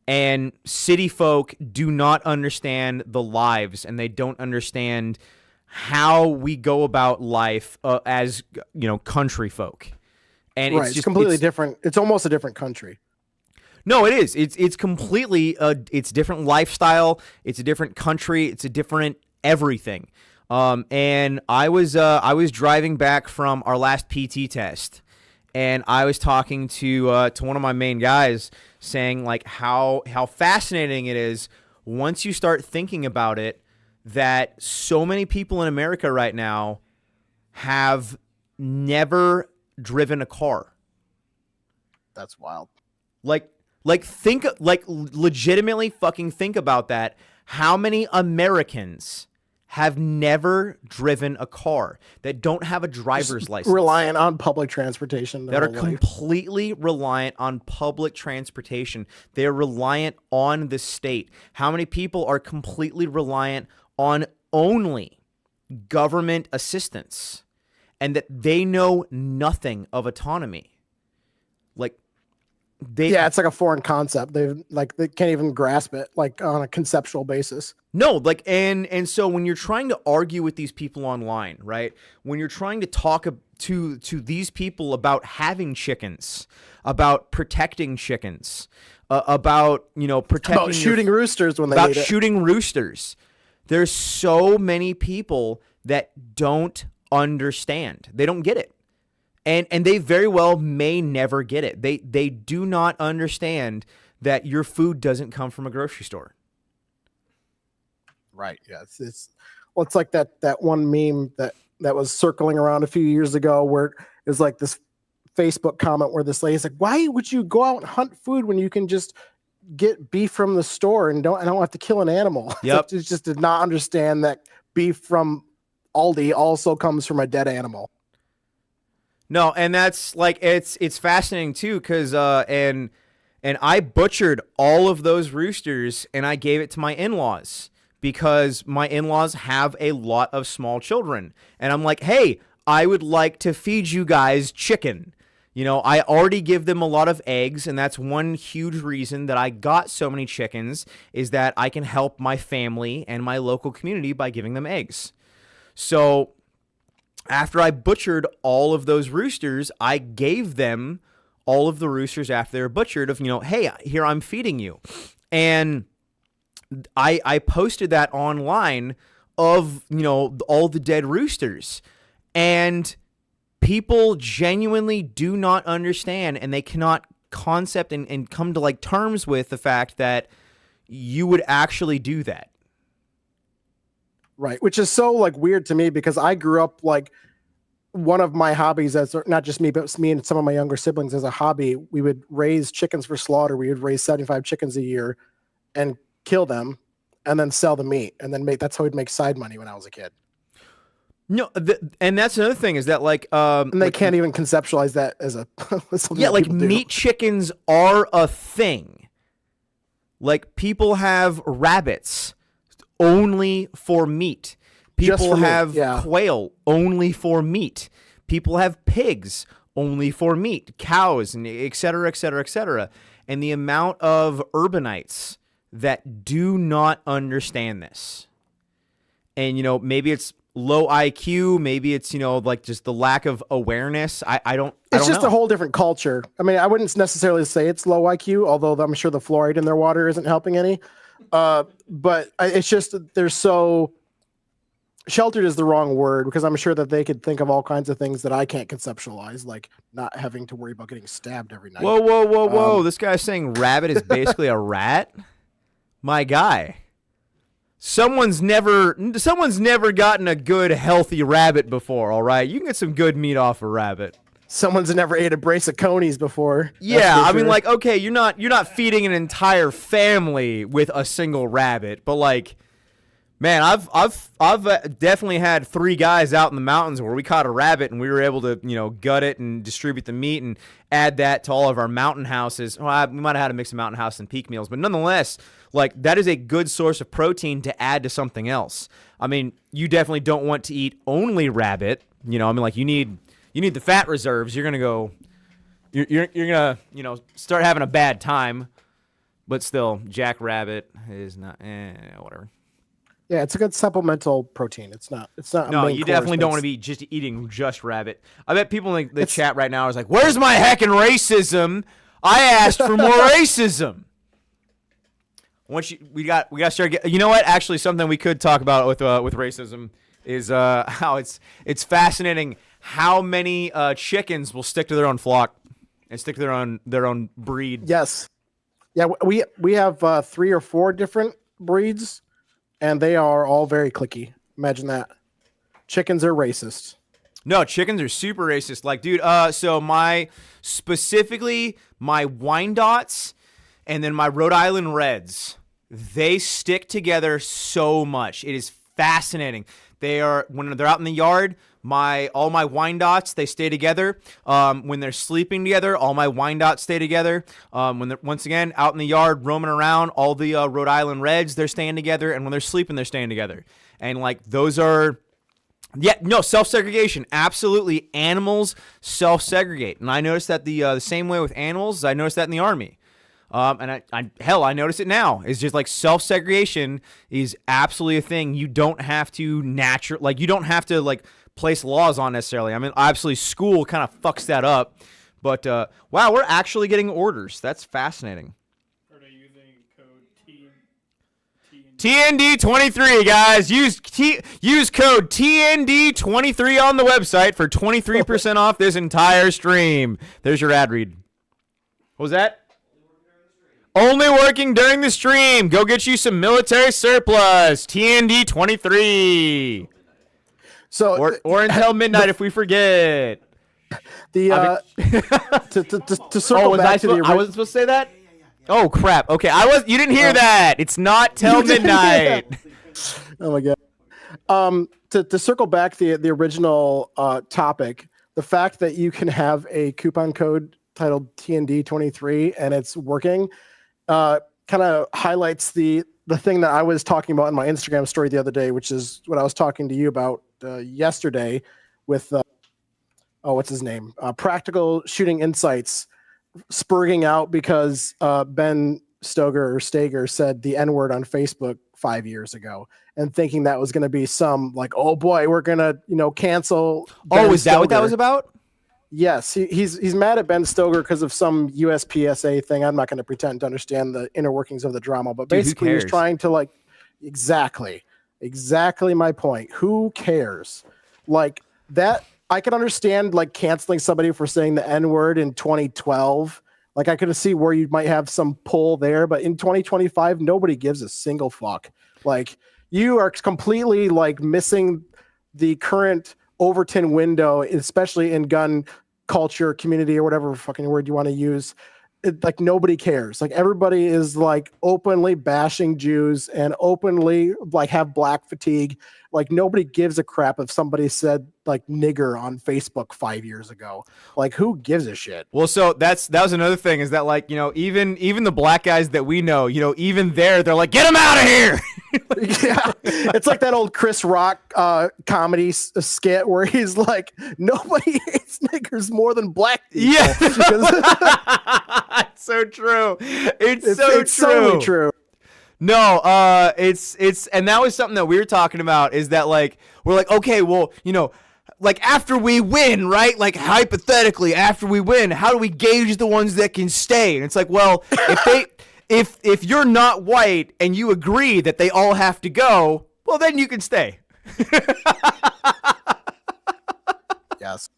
And city folk do not understand the lives, and they don't understand how we go about life as country folk. And right, it's completely different. It's almost a different country. No, it is. It's completely it's different lifestyle. It's a different country. It's a different everything. And I was driving back from our last PT test, and I was talking to one of my main guys, saying how fascinating it is once you start thinking about it, that so many people in America right now have never driven a car. That's wild. Legitimately fucking think about that. How many Americans have never driven a car, that don't have a driver's license, reliant on public transportation, that are completely reliant on public transportation? They're reliant on the state. How many people are completely reliant on only government assistance, and that they know nothing of autonomy? It's like a foreign concept. They can't even grasp it on a conceptual basis. No, and so when you're trying to argue with these people online, right? When you're trying to talk to these people about having chickens, about protecting chickens, about shooting roosters when they about need it. shooting roosters, there's so many people that don't understand. They don't get it. And they very well may never get it. They do not understand that your food doesn't come from a grocery store. Right. Yeah. It's like that one meme that was circling around a few years ago, where it was like this Facebook comment where this lady's like, "Why would you go out and hunt food when you can just get beef from the store and don't have to kill an animal?" Yep. It just did not understand that beef from Aldi also comes from a dead animal. No, and that's like it's fascinating too, because and I butchered all of those roosters and I gave it to my in-laws because my in-laws have a lot of small children, and I'm like, hey, I would like to feed you guys chicken. You know, I already give them a lot of eggs, and that's one huge reason that I got so many chickens is that I can help my family and my local community by giving them eggs. So after I butchered all of those roosters, I gave them all of the roosters after they were butchered of, you know, hey, here, I'm feeding you. And I posted that online of, you know, all the dead roosters. And people genuinely do not understand, and they cannot concept and come to like terms with the fact that you would actually do that. Right, which is so like weird to me because I grew up like one of my hobbies as not just me, but me and some of my younger siblings as a hobby, we would raise chickens for slaughter. We would raise 75 chickens a year and kill them and then sell the meat and then that's how we'd make side money when I was a kid. No, and that's another thing is that like and they like, can't even conceptualize that as a yeah, like meat chickens are a thing. Like people have rabbits only for meat. People have quail only for meat. People have pigs only for meat, cows, and et cetera, et cetera, et cetera. And the amount of urbanites that do not understand this. And, you know, maybe it's low IQ, maybe it's, you know, like just the lack of awareness. I don't just know. A whole different culture. I mean, I wouldn't necessarily say it's low IQ, although I'm sure the fluoride in their water isn't helping any. But it's just they're so sheltered is the wrong word because I'm sure that they could think of all kinds of things that I can't conceptualize, like not having to worry about getting stabbed every night. Whoa. This guy's saying rabbit is basically a rat? My guy. Someone's never gotten a good healthy rabbit before, all right? You can get some good meat off a rabbit. Someone's never ate a brace of conies before. Yeah, I mean, like, okay, you're not feeding an entire family with a single rabbit, but like, man, I've definitely had 3 guys out in the mountains where we caught a rabbit and we were able to, you know, gut it and distribute the meat and add that to all of our mountain houses. Well, we might have had a mix of mountain house and peak meals, but nonetheless, like that is a good source of protein to add to something else. I mean, you definitely don't want to eat only rabbit. You know, I mean, like you need the fat reserves. You're gonna start having a bad time. But still, jackrabbit is not whatever. Yeah, it's a good supplemental protein. It's not. No, you definitely don't want to be just eating just rabbit. I bet people in the chat right now is like, "Where's my heckin' racism? I asked for more racism." We got to start. You know what? Actually, something we could talk about with racism is how it's fascinating how many chickens will stick to their own flock and stick to their own breed. Yes. Yeah, we have 3 or 4 different breeds. And they are all very cliquey. Imagine that. Chickens are racist. No, chickens are super racist. Like, dude, so my Wyandottes and then my Rhode Island Reds, they stick together so much. It is fascinating. When they're out in the yard, all my Wyandottes, they stay together. When they're sleeping together, all my Wyandottes stay together. When they're, once again, out in the yard, roaming around, all the Rhode Island Reds, they're staying together. And when they're sleeping, they're staying together. And, like, those are... Yeah, no, self-segregation. Absolutely. Animals self-segregate. And I noticed that the same way with animals, I noticed that in the Army. And I notice it now. It's just like self-segregation is absolutely a thing. You don't have to you don't have to like place laws on necessarily. I mean, obviously school kind of fucks that up, but wow, we're actually getting orders. That's fascinating. Are they using code TND23, guys. Use code TND23 on the website for 23% off this entire stream. There's your ad read. What was that? Only working during the stream. Go get you some military surplus. TND23. So or until midnight if we forget. To circle back to the original. I wasn't supposed to say that? Oh crap. Okay, you didn't hear that. It's not till midnight. Oh my god. To circle back the original topic, the fact that you can have a coupon code titled TND23 and it's working kind of highlights the thing that I was talking about in my Instagram story the other day, which is what I was talking to you about yesterday with what's his name? Practical Shooting Insights spurging out because Ben Stager said the N-word on Facebook 5 years ago, and thinking that was going to be some like, oh boy, we're going to, cancel. Oh, is that what that was about? Yes, he's mad at Ben Stoger because of some USPSA thing. I'm not going to pretend to understand the inner workings of the drama, but basically he's trying to like, exactly my point. Who cares? Like that, I can understand like canceling somebody for saying the N-word in 2012. Like I could see where you might have some pull there, but in 2025, nobody gives a single fuck. Like you are completely like missing the current Overton window, especially in gun culture, community, or whatever fucking word you want to use. Like nobody cares. Like everybody is like openly bashing Jews and openly like have black fatigue. Like nobody gives a crap if somebody said like nigger on Facebook 5 years ago. Like who gives a shit? Well, so that was another thing is that like, even the black guys that we know, even they're like, get them out of here. Yeah, it's like that old Chris Rock comedy skit where he's like, nobody hates niggers more than black people. Yeah. It's so true. It's so true. No, it's and that was something that we were talking about is that like we're like, okay, well, like after we win, right? Like hypothetically, after we win, how do we gauge the ones that can stay? And it's like, well, if you're not white and you agree that they all have to go, well, then you can stay. Yes.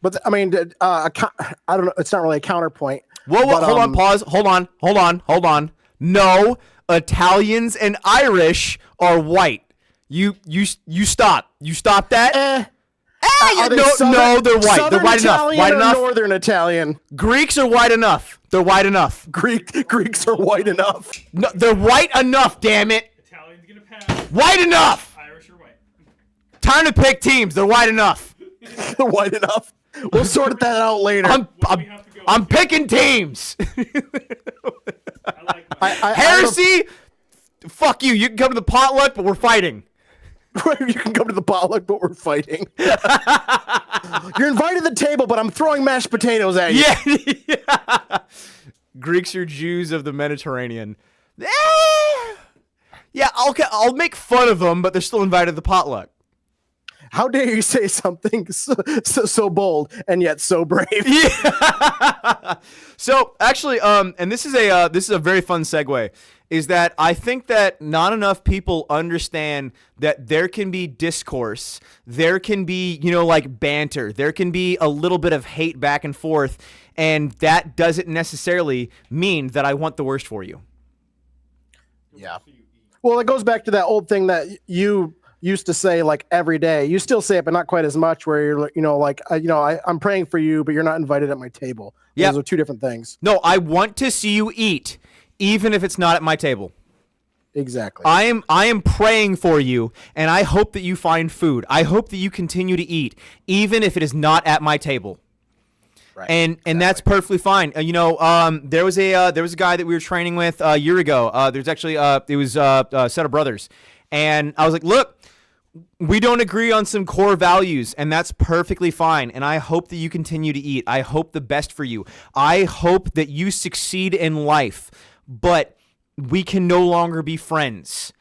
But I mean, I don't know. It's not really a counterpoint. Whoa, but, hold on, pause. Hold on. No, Italians and Irish are white. You stop. You stop that? Are they no, they're white. Southern They're white Italian enough. White or enough. Northern Italian. Greeks are white enough. They're white enough. Greeks are white enough. No, they're white enough. Damn it. Italian's gonna pass. White enough. Irish are white. Time to pick teams. They're white enough. They're white enough. We'll sort that out later. I'm picking teams. I like Heresy. Fuck you. You can come to the potluck, but we're fighting. You can come to the potluck, but we're fighting. You're invited to the table, but I'm throwing mashed potatoes at you. Yeah. Greeks are Jews of the Mediterranean. Yeah, I'll make fun of them, but they're still invited to the potluck. How dare you say something so bold and yet so brave? Yeah. So actually, and this is a very fun segue, is that I think that not enough people understand that there can be discourse, there can be, like banter, there can be a little bit of hate back and forth, and that doesn't necessarily mean that I want the worst for you. Yeah. Well, it goes back to that old thing that you used to say like every day. You still say it, but not quite as much. Where you're, I'm praying for you, but you're not invited at my table. Yeah, those are two different things. No, I want to see you eat, even if it's not at my table. Exactly. I am praying for you, and I hope that you find food. I hope that you continue to eat, even if it is not at my table. Right. And that's perfectly fine. There was a guy that we were training with a year ago. There's actually it was a set of brothers, and I was like, look, we don't agree on some core values, and that's perfectly fine. And I hope that you continue to eat. I hope the best for you. I hope that you succeed in life, but we can no longer be friends.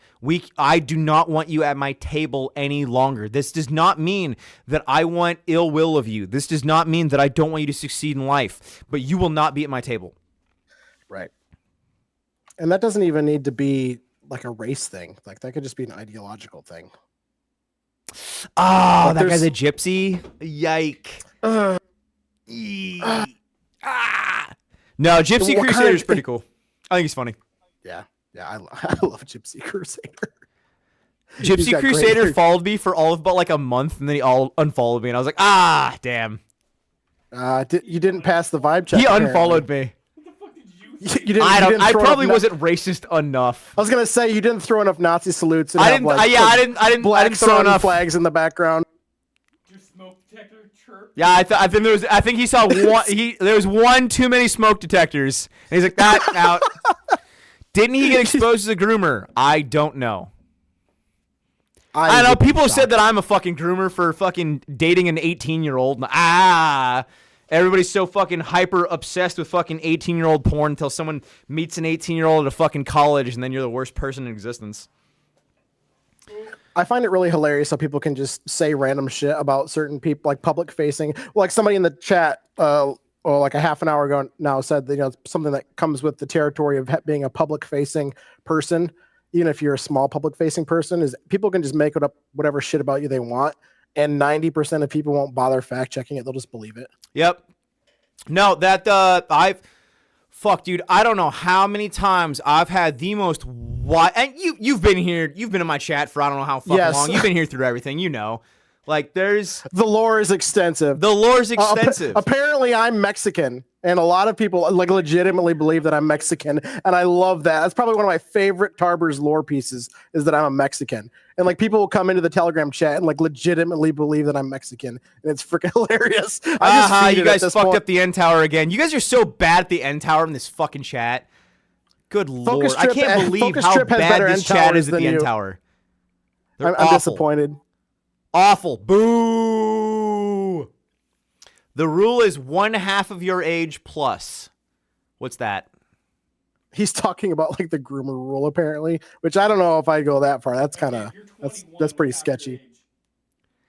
I do not want you at my table any longer. This does not mean that I want ill will of you. This does not mean that I don't want you to succeed in life, but you will not be at my table. Right. And that doesn't even need to be like a race thing. Like that could just be an ideological thing. Oh, that guy's a gypsy? Yike. No, Gypsy Crusader is pretty cool. I think he's funny. Yeah, I love Gypsy Crusader. Gypsy Crusader followed me for all of but like a month, and then he unfollowed me, and I was like, damn. You didn't pass the vibe check. He unfollowed me. You didn't, I probably wasn't racist enough. I was gonna say you didn't throw enough Nazi salutes. And I didn't throw enough flags in the background. your smoke detector chirp. Yeah, I think there was. I think he saw one. There was one too many smoke detectors, and he's like, "That out." Didn't he get exposed as a groomer? I don't know. I know people have said that I'm a fucking groomer for fucking dating an 18-year-old. Everybody's so fucking hyper obsessed with fucking 18-year-old porn until someone meets an 18-year-old at a fucking college, and then you're the worst person in existence. I find it really hilarious how people can just say random shit about certain people, like public facing. Like somebody in the chat, like a half an hour ago now said that, something that comes with the territory of being a public facing person, even if you're a small public facing person, is people can just make up whatever shit about you they want. And 90% of people won't bother fact checking it. They'll just believe it. Yep. No, fuck, dude, I don't know how many times I've had the most and you've been here, you've been in my chat for I don't know how fucking long. You've been here through everything, Like the lore is extensive. Apparently I'm Mexican, and a lot of people like legitimately believe that I'm Mexican, and I love that. That's probably one of my favorite Tarburz lore pieces, is that I'm a Mexican. And like people will come into the Telegram chat and like legitimately believe that I'm Mexican, and it's freaking hilarious. You guys fucked up the end tower again. You guys are so bad at the end tower in this fucking chat. Good lord, I can't believe how bad this chat is at the end tower. I'm disappointed. Awful. Boo. The rule is 1/2 of your age plus. What's that? He's talking about like the groomer rule, apparently, which I don't know if I go that far. That's kind of that's pretty sketchy.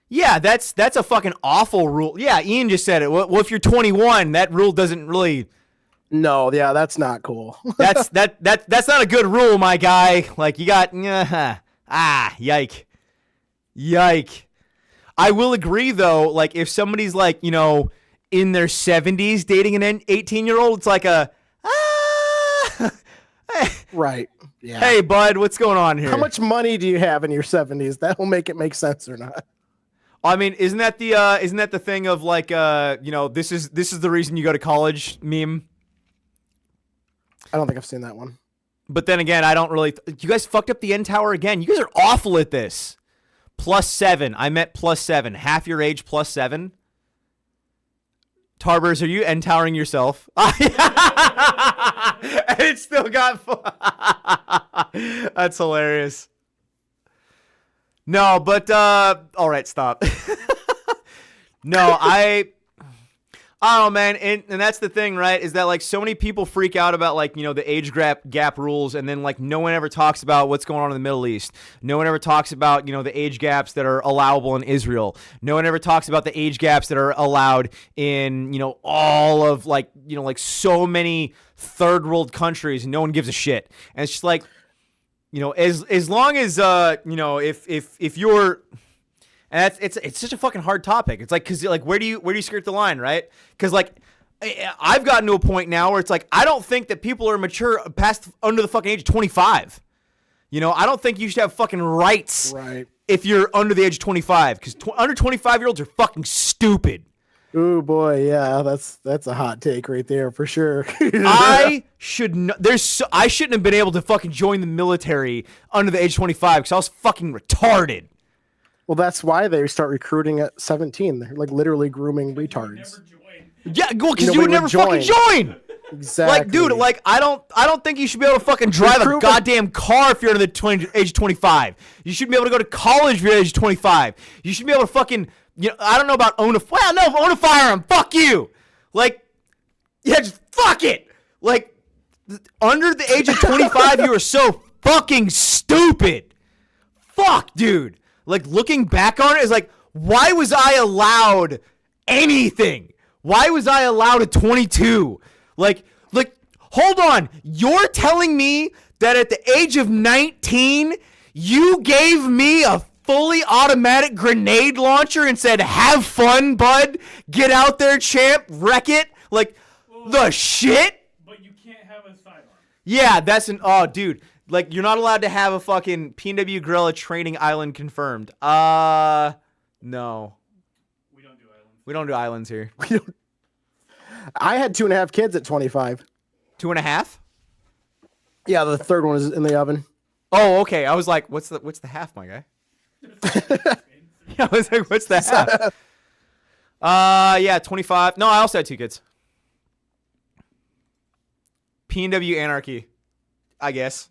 Yeah, that's a fucking awful rule. Yeah, Ian just said it. Well, if you're 21, that rule doesn't really. No, yeah, that's not cool. that's not a good rule, my guy. Like you got yike. I will agree though. Like if somebody's like in their 70s dating an 18-year-old, it's like a right. Yeah. Hey, bud, what's going on here? How much money do you have in your 70s? That will make it make sense or not. I mean, isn't that the thing of like this is the reason you go to college meme? I don't think I've seen that one. But then again, I don't really. You guys fucked up the end tower again. You guys are awful at this. +7. I meant +7. Half your age +7. Tarburz, are you end towering yourself? And it still got. That's hilarious. No, but all right, stop. No, I don't know, man, and that's the thing, right? Is that like so many people freak out about like the age gap rules, and then like no one ever talks about what's going on in the Middle East. No one ever talks about the age gaps that are allowable in Israel. No one ever talks about the age gaps that are allowed in all of like so many third world countries, and no one gives a shit. And it's just like as long as if you're. And it's such a fucking hard topic. It's like, cause like, where do you skirt the line, right? Cause like, I've gotten to a point now where it's like, I don't think that people are mature past under the fucking age of 25. I don't think you should have fucking rights if you're under the age of 25, cause under 25-year-olds are fucking stupid. Oh boy, yeah, that's a hot take right there for sure. I shouldn't have been able to fucking join the military under the age of 25 because I was fucking retarded. Well, that's why they start recruiting at 17. They're like literally grooming retards. Yeah, well, because you would never fucking join. Exactly. Like, dude, like I don't think you should be able to fucking drive a goddamn car if you're under the age of 25. You should be able to go to college if you're age of 25. You should be able to fucking I don't know about own a firearm. Fuck you. Like, yeah, just fuck it. Like, under the age of 25, you are so fucking stupid. Fuck, dude. Like, looking back on it is like, why was I allowed anything? Why was I allowed at 22? Like, hold on. You're telling me that at the age of 19, you gave me a fully automatic grenade launcher and said, have fun, bud. Get out there, champ. Wreck it. Like, the shit? But you can't have a sidearm. Yeah, oh, dude. Like, you're not allowed to have a fucking PNWGuerilla training island confirmed. No. We don't do islands. We don't do islands here. I had 2.5 kids at 25. 2.5? Yeah, the third one is in the oven. Oh, okay. I was like, what's the half, my guy? Yeah, I was like, what's the half? Yeah, 25. No, I also had 2 kids. PNW anarchy. I guess.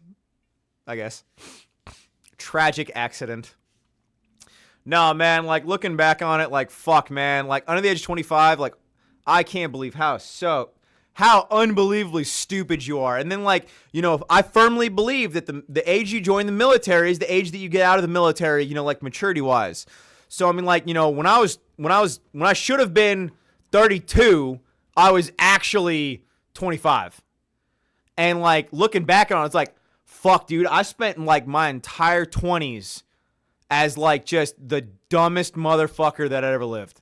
Tragic accident. No, man, like, looking back on it, like, fuck, man. Like, under the age of 25, like, I can't believe how unbelievably stupid you are. And then, like, you know, I firmly believe that the age you join the military is the age that you get out of the military, you know, like, maturity-wise. So, I mean, like, you know, when I should have been 32, I was actually 25. And, like, looking back on it, it's like, fuck, dude, I spent, like, my entire 20s as, like, just the dumbest motherfucker that I ever lived.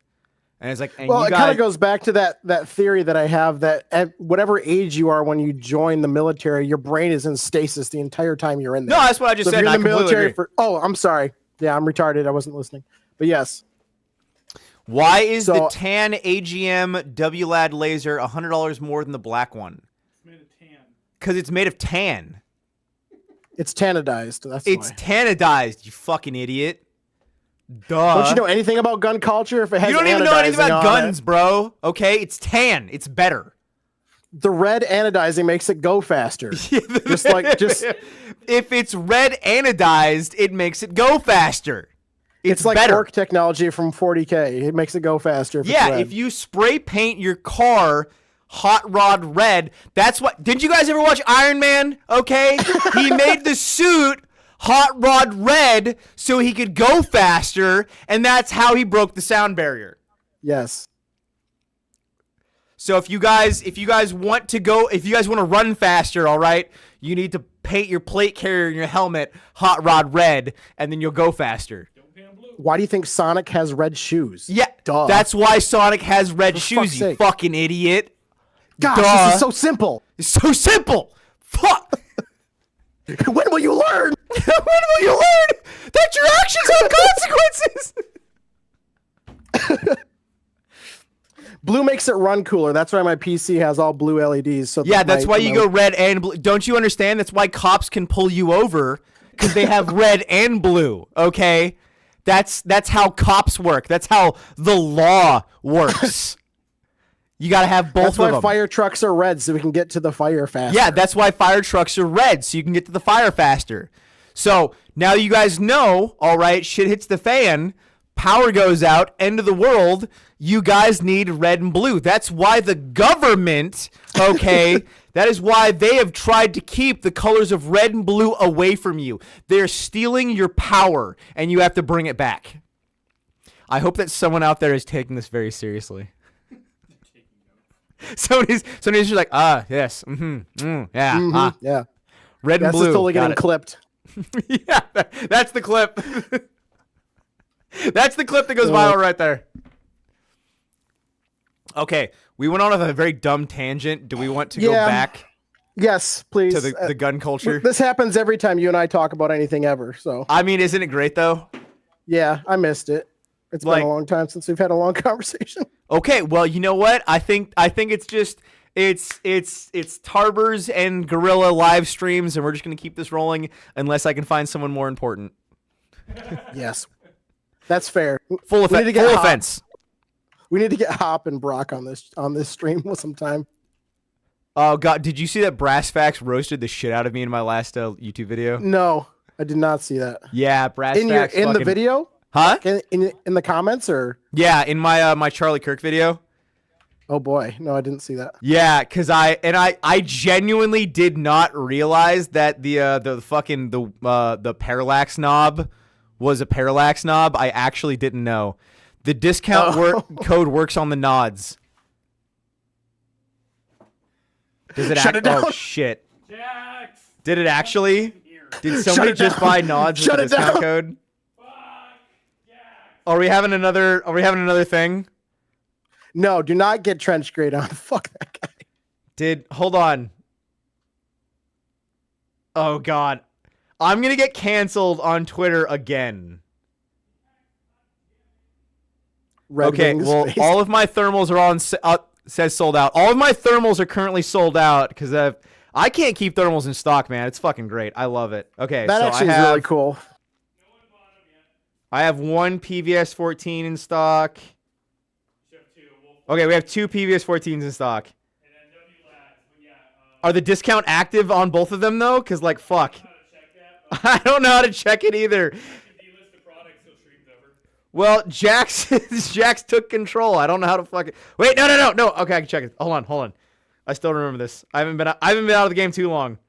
And it's like, and Well, you it guys, kind of goes back to that theory that I have that at whatever age you are when you join the military, your brain is in stasis the entire time you're in there. No, that's what I just So if said. you're And in the I completely military agree. oh, I'm sorry. Yeah, I'm retarded. I wasn't listening. But yes. Why is the So- tan AGM WLAD laser $100 more than the black one? It's made of tan. Because it's made of tan. It's tanadized. That's It's why. tanadized, you fucking idiot. Duh. Don't you know anything about gun culture? If it has You don't even know anything anodizing about on guns, it, bro. Okay, it's tan. It's better. the red anodizing makes it go faster. just If it's red anodized, it makes it go faster. It's like better. work technology from 40K. It makes it go faster. If Yeah, it's red. if you spray paint your car hot rod red, that's what. Didn't you guys ever watch Iron Man? Okay, he made the suit hot rod red so he could go faster, and that's how he broke the sound barrier. Yes. So if you guys want to run faster, all right, you need to paint your plate carrier and your helmet hot rod red, and then you'll go faster. Don't paint 'em blue. Why do you think Sonic has red shoes? Yeah, Duh. that's why Sonic has red For shoes, fuck's you sake. fucking idiot. Gosh, Duh. this is so simple. It's so simple. Fuck. When will you learn? When will you learn that your actions have consequences? Blue makes it run cooler. That's why my PC has all blue LEDs. So Yeah, that's why you go red and blue. Don't you understand? That's why cops can pull you over, because they have red and blue. Okay, that's how cops work. That's how the law works. You gotta have both That's why of them. fire trucks are red, so we can get to the fire faster. Yeah, that's why fire trucks are red, so you can get to the fire faster. So now you guys know, all right, shit hits the fan, power goes out, end of the world, you guys need red and blue. That's why the government, okay, that is why they have tried to keep the colors of red and blue away from you. They're stealing your power, and you have to bring it back. I hope that someone out there is taking this very seriously. Somebody's just like, yes, yeah, Yeah. red and That's blue. totally got getting it. clipped. Yeah, that's the clip. That's the clip that goes viral right there. Okay, we went on a very dumb tangent. Do we want to go Yeah. back Yes, please. to the gun culture? This happens every time you and I talk about anything ever. So I mean, isn't it great though? yeah, I missed it. It's Like- been a long time since we've had a long conversation. Okay, well, you know what? I think it's just it's Tarburz and Guerrilla live streams, and we're just gonna keep this rolling unless I can find someone more important. Yes, that's fair. Full We need to get full Hop. offense. We need to get Hop and Brock on this stream with some time. Oh God, did you see that Brass Facts roasted the shit out of me in my last YouTube video? No, I did not see that. Yeah, Brass In Facts. the fucking- video, Huh? in the comments, or Yeah, in my my Charlie Kirk video. oh boy, no, I didn't see that. Yeah, cause I genuinely did not realize that the parallax knob was a parallax knob. I actually didn't know. The discount code works on the nods. Does it? Shut it down. Oh shit! Jax! Did it actually? Here. Did somebody it just down. buy nods Shut with it the discount down. code? Fuck! Jax! Are we having another thing? No, do not get trench grade on. Fuck that guy. Hold on. Oh God. I'm gonna get canceled on Twitter again. Red Okay, Wings well, face. all of my thermals are on says sold out. All of my thermals are currently sold out because I can't keep thermals in stock, man. It's fucking great. I love it. Okay, that so actually I is have really cool. I have one PVS 14 in stock. Should Okay, we have 2 PVS-14s in stock. And then W-Labs, but yeah. Are the discount active on both of them though? Cause like fuck. I don't know how to check that, but I don't know how to check it either. I can delist the products so stream's over. Well, Jax took control. I don't know how to fucking wait. No. Okay, I can check it. Hold on. I still remember this. I haven't been out of the game too long.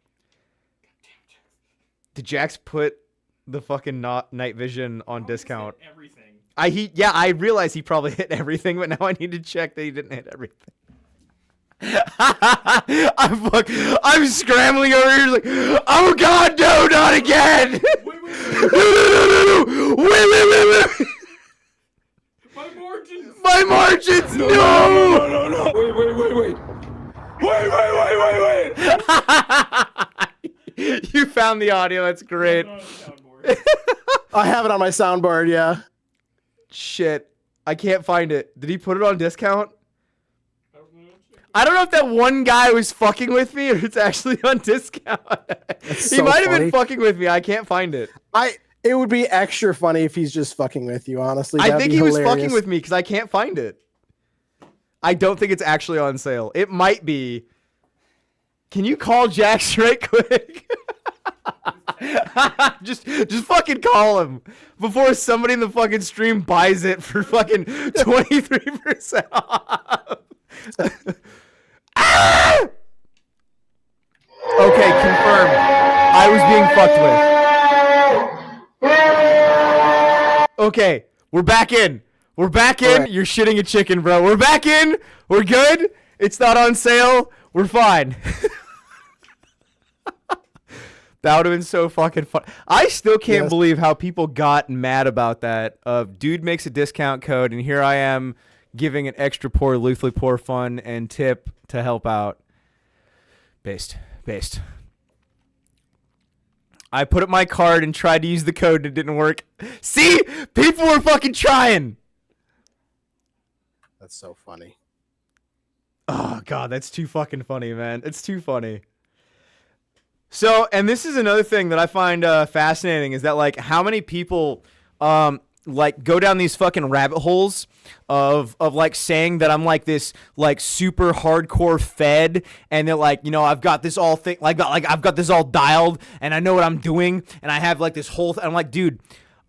Did Jax put the fucking night vision on discount? Everything. I realized he probably hit everything, but now I need to check that he didn't hit everything. I'm scrambling over here like, oh god, no, not again! Wait. Wait. My margins. My margins, no! No. Wait. You found the audio, that's great. Soundboard. I have it on my soundboard. Yeah. Shit, I can't find it. Did he put it on discount? I don't know. I don't know if that one guy was fucking with me or it's actually on discount. He so might have funny. been fucking with me. I can't find it. It would be extra funny if he's just fucking with you. Honestly, I That'd think be he was hilarious. fucking with me because I can't find it. I don't think it's actually on sale. It might be. Can you call Jax right quick? just fucking call him before somebody in the fucking stream buys it for fucking 23% off. Ah! Okay, confirmed. I was being fucked with. Okay, we're back in. We're back in. Right. You're shitting a chicken, bro. We're back in. We're good. It's not on sale. We're fine. That would have been so fucking fun. I still can't Yes. believe how people got mad about that. Of dude makes a discount code, and here I am giving an extra poor, loosely poor fun and tip to help out. Based. I put up my card and tried to use the code and it didn't work. See? People were fucking trying. That's so funny. Oh, God, that's too fucking funny, man. It's too funny. So, and this is another thing that I find fascinating is that, like, how many people, like, go down these fucking rabbit holes of like, saying that I'm, like, this, like, super hardcore fed, and they're like, you know, I've got this all thing, like I've got this all dialed, and I know what I'm doing, and I have, like, this whole, I'm like, dude,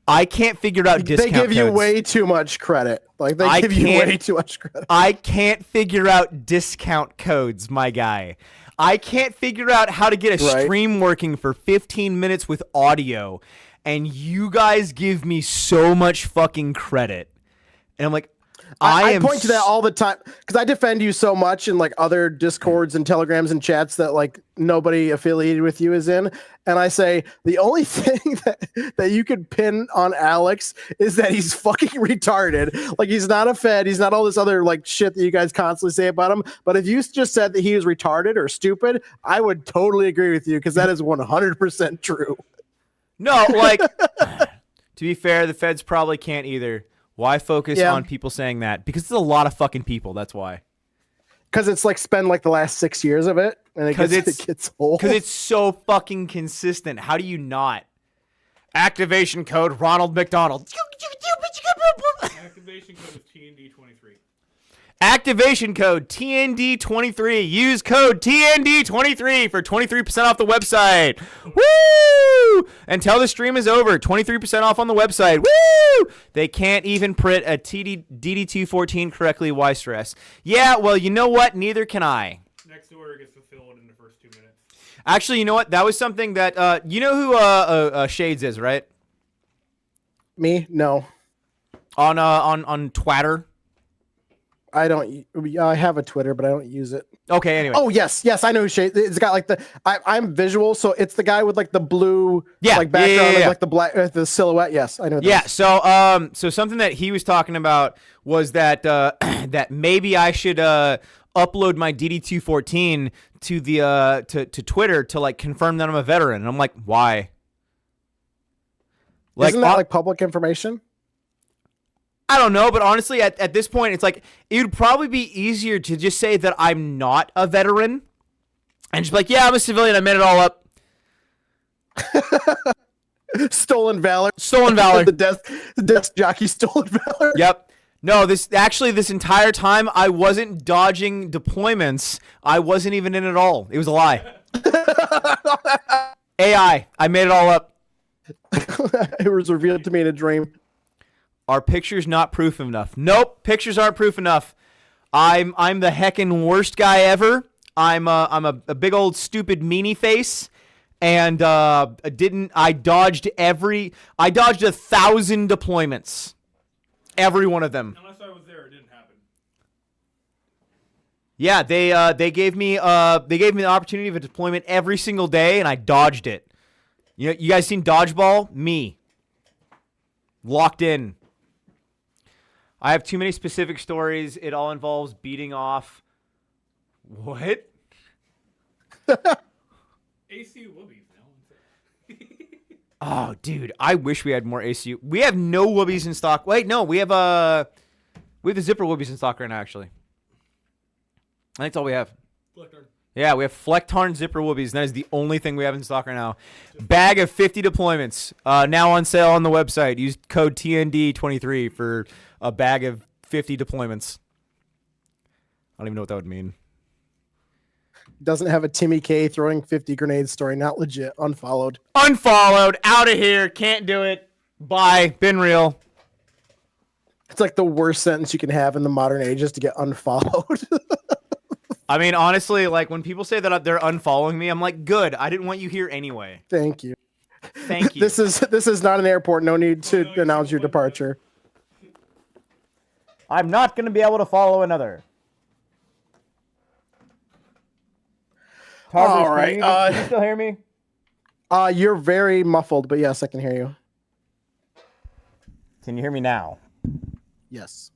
I can't figure out discount They give you codes. way too much credit. Like they give you way too much credit. I can't figure out discount codes, my guy. I can't figure out how to get a Right. stream working for 15 minutes with audio, and you guys give me so much fucking credit. And I'm like, I point to that all the time because I defend you so much in like other discords and telegrams and chats that like nobody affiliated with you is in. And I say the only thing that you could pin on Alex is that he's fucking retarded. Like he's not a fed. He's not all this other like shit that you guys constantly say about him. But if you just said that he was retarded or stupid, I would totally agree with you because that is 100% true. no, like, to be fair, the feds probably can't either. Why focus Yeah. on people saying that? Because it's a lot of fucking people. That's why. Because it's like spend like the last 6 years of it and it gets old. Because it's so fucking consistent. How do you not? Activation code Ronald McDonald. Activation code is TND23. Activation code TND23. Use code TND23 for 23% off the website. Woo! Until the stream is over, 23% off on the website. Woo! They can't even print a DD214 correctly. Why stress? Yeah, well, you know what? Neither can I. Next order gets fulfilled in the first 2 minutes. Actually, you know what? That was something that you know who Shades is, right? Me? No. On Twitter. I don't. I have a Twitter, but I don't use it. Okay, anyway. Oh yes, I know who Shade. It's got like the. I'm visual, so it's the guy with like the blue, Yeah, like background, yeah. and like the black, the silhouette. Yes, I know. Yeah, That. so something that he was talking about was that that maybe I should upload my DD214 to the to Twitter to like confirm that I'm a veteran. And I'm like, why? Isn't that like public information? I don't know, but honestly, at this point, it's like it would probably be easier to just say that I'm not a veteran, and just be like, yeah, I'm a civilian. I made it all up. Stolen valor. Stolen valor. the desk jockey stolen valor. Yep. No, this entire time I wasn't dodging deployments. I wasn't even in it at all. It was a lie. AI. I made it all up. It was revealed to me in a dream. Are pictures not proof enough? Nope, pictures aren't proof enough. I'm the heckin' worst guy ever. I'm a big old stupid meanie face, and I dodged 1,000 deployments. Every one of them. Unless I was there, it didn't happen. Yeah, they gave me the opportunity of a deployment every single day, and I dodged it. You guys seen Dodgeball? Me. Locked in. I have too many specific stories. It all involves beating off. What? AC Woobies now. Oh, dude, I wish we had more ACU. We have no woobies in stock. Wait, no, we have the zipper woobies in stock right now. Actually, I think that's all we have. Yeah, we have Flectarn zipper woobies. That is the only thing we have in stock right now. Bag of 50 deployments. Now on sale on the website. Use code TND23 for a bag of 50 deployments. I don't even know what that would mean. Doesn't have a Timmy K throwing 50 grenades story. Not legit. Unfollowed. Unfollowed. Out of here. Can't do it. Bye. Been real. It's like the worst sentence you can have in the modern age is to get unfollowed. I mean, honestly, like when people say that they're unfollowing me, I'm like, good. I didn't want you here anyway. Thank you. Thank you. This is not an airport. No need to announce your departure. I'm not going to be able to follow another. Tarburz, All right. Can you still hear me? You're very muffled, but yes, I can hear you. Can you hear me now? Yes.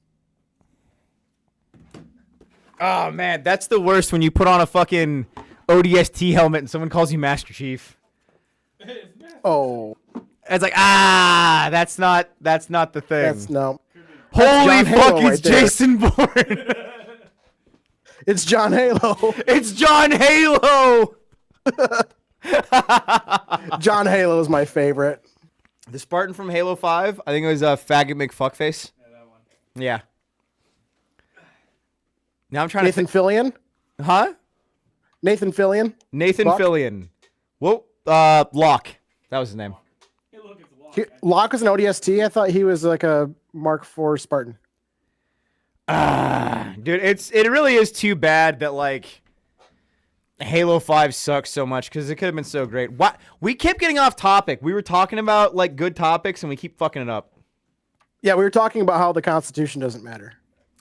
Oh, man, that's the worst when you put on a fucking ODST helmet and someone calls you Master Chief. Oh. It's like, that's not the thing. That's no. Holy John fuck, Halo it's right there. Jason Bourne. It's John Halo. It's John Halo. John Halo is my favorite. The Spartan from Halo 5, I think it was Faggot McFuckface. Yeah, that one. Yeah. Now I'm trying Nathan to Fillion? Huh? Nathan Fillion? Nathan Locke? Fillion. Whoa, Locke. That was his name. Hey, look, it's a He, Locke was an ODST? I thought he was like a Mark IV Spartan. Dude, it really is too bad that like Halo 5 sucks so much because it could have been so great. What? We kept getting off topic. We were talking about like good topics and we keep fucking it up. Yeah, we were talking about how the Constitution doesn't matter.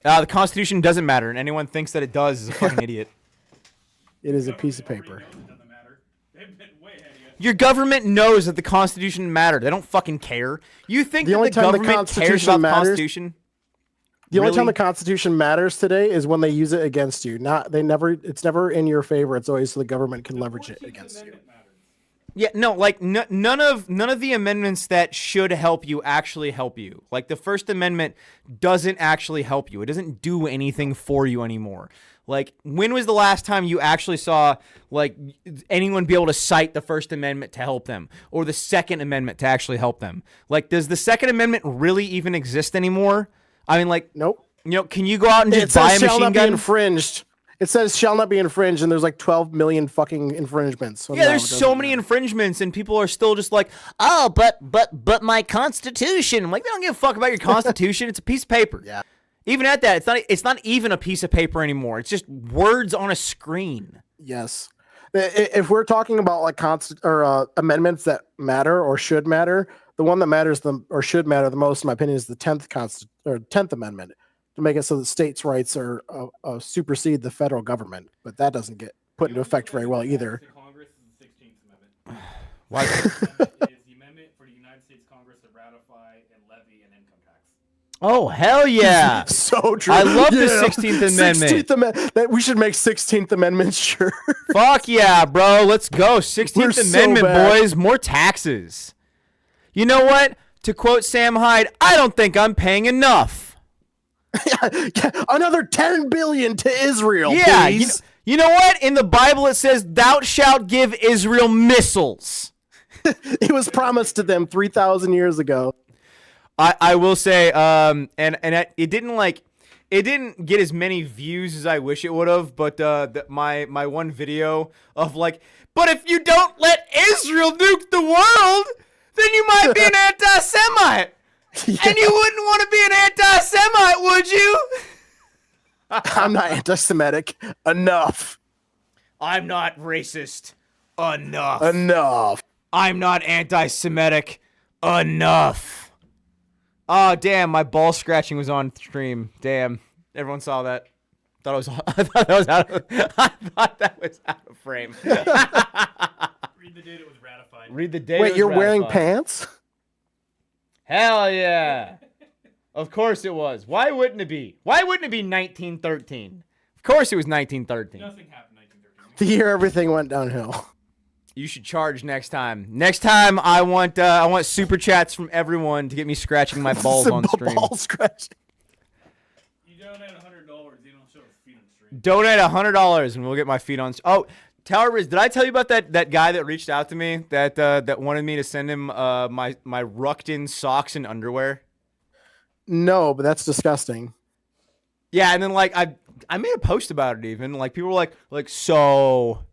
The Constitution doesn't matter, and anyone thinks that it does is a fucking idiot. It is a piece of paper. It doesn't matter. They've been way ahead of you. Your government knows that the Constitution matters. They don't fucking care. You think The that only the time the government cares Constitution about the matters- Constitution? The only time Really? the Constitution matters today is when they use it against you. It's never in your favor. It's always so the government can leverage it 14th against you. Amendment matters. Yeah, no, like none of the amendments that should help you actually help you. Like the First Amendment doesn't actually help you. It doesn't do anything for you anymore. Like when was the last time you actually saw like anyone be able to cite the First Amendment to help them or the Second Amendment to actually help them? Like does the Second Amendment really even exist anymore? I mean like Nope. you know, can you go out and It just buy a says shall machine not be gun? infringed. It says shall not be infringed, and there's like 12 million fucking infringements. So Yeah, no, there's it so doesn't many matter. infringements, and people are still just like, oh, but my Constitution. I'm like, they don't give a fuck about your Constitution. It's a piece of paper. Yeah. Even at that, it's not even a piece of paper anymore. It's just words on a screen. Yes. If we're talking about like amendments that matter or should matter, the one that matters or should matter the most, in my opinion, is the 10th Amendment, to make it so that states' rights are supersede the federal government. But that doesn't get put into effect very well either. The Congress is the 16th Amendment. Why? The amendment is the amendment for the United States Congress to ratify and levy an income tax. Oh, hell yeah. So true. I love the 16th Amendment. 16th Amendment. We should make 16th Amendment sure. Fuck yeah, bro. Let's go. 16th We're so Amendment, bad. boys. More taxes. You know what? To quote Sam Hyde, I don't think I'm paying enough. Yeah, another 10 billion to Israel. Yeah, please. you know what? In the Bible it says, "Thou shalt give Israel missiles." It was promised to them 3,000 years ago. I will say, it didn't get as many views as I wish it would have, but my one video of like, but if you don't let Israel nuke the world, then you might be an anti-Semite. And you wouldn't want to be an anti-Semite, would you? I'm not anti-Semitic enough. I'm not racist enough. Enough. I'm not anti-Semitic enough. Oh, damn, my ball scratching was on stream. Damn. Everyone saw that. I thought that was out of frame. Read the date it was ratified. Read the date. Wait, you're wearing pants? Hell yeah. Of course it was. Why wouldn't it be? Why wouldn't it be 1913? Of course it was 1913. Nothing happened in 1913. The year everything went downhill. You should charge next time. Next time I want super chats from everyone to get me scratching my balls on stream. Ball scratching. You donate $100, you don't show us feet on the street. Donate $100 and we'll get my feet on. Oh, Tarburz, did I tell you about that guy that reached out to me that wanted me to send him my Rucked-in socks and underwear? No, but that's disgusting. Yeah, and then like I made a post about it even. Like people were like, so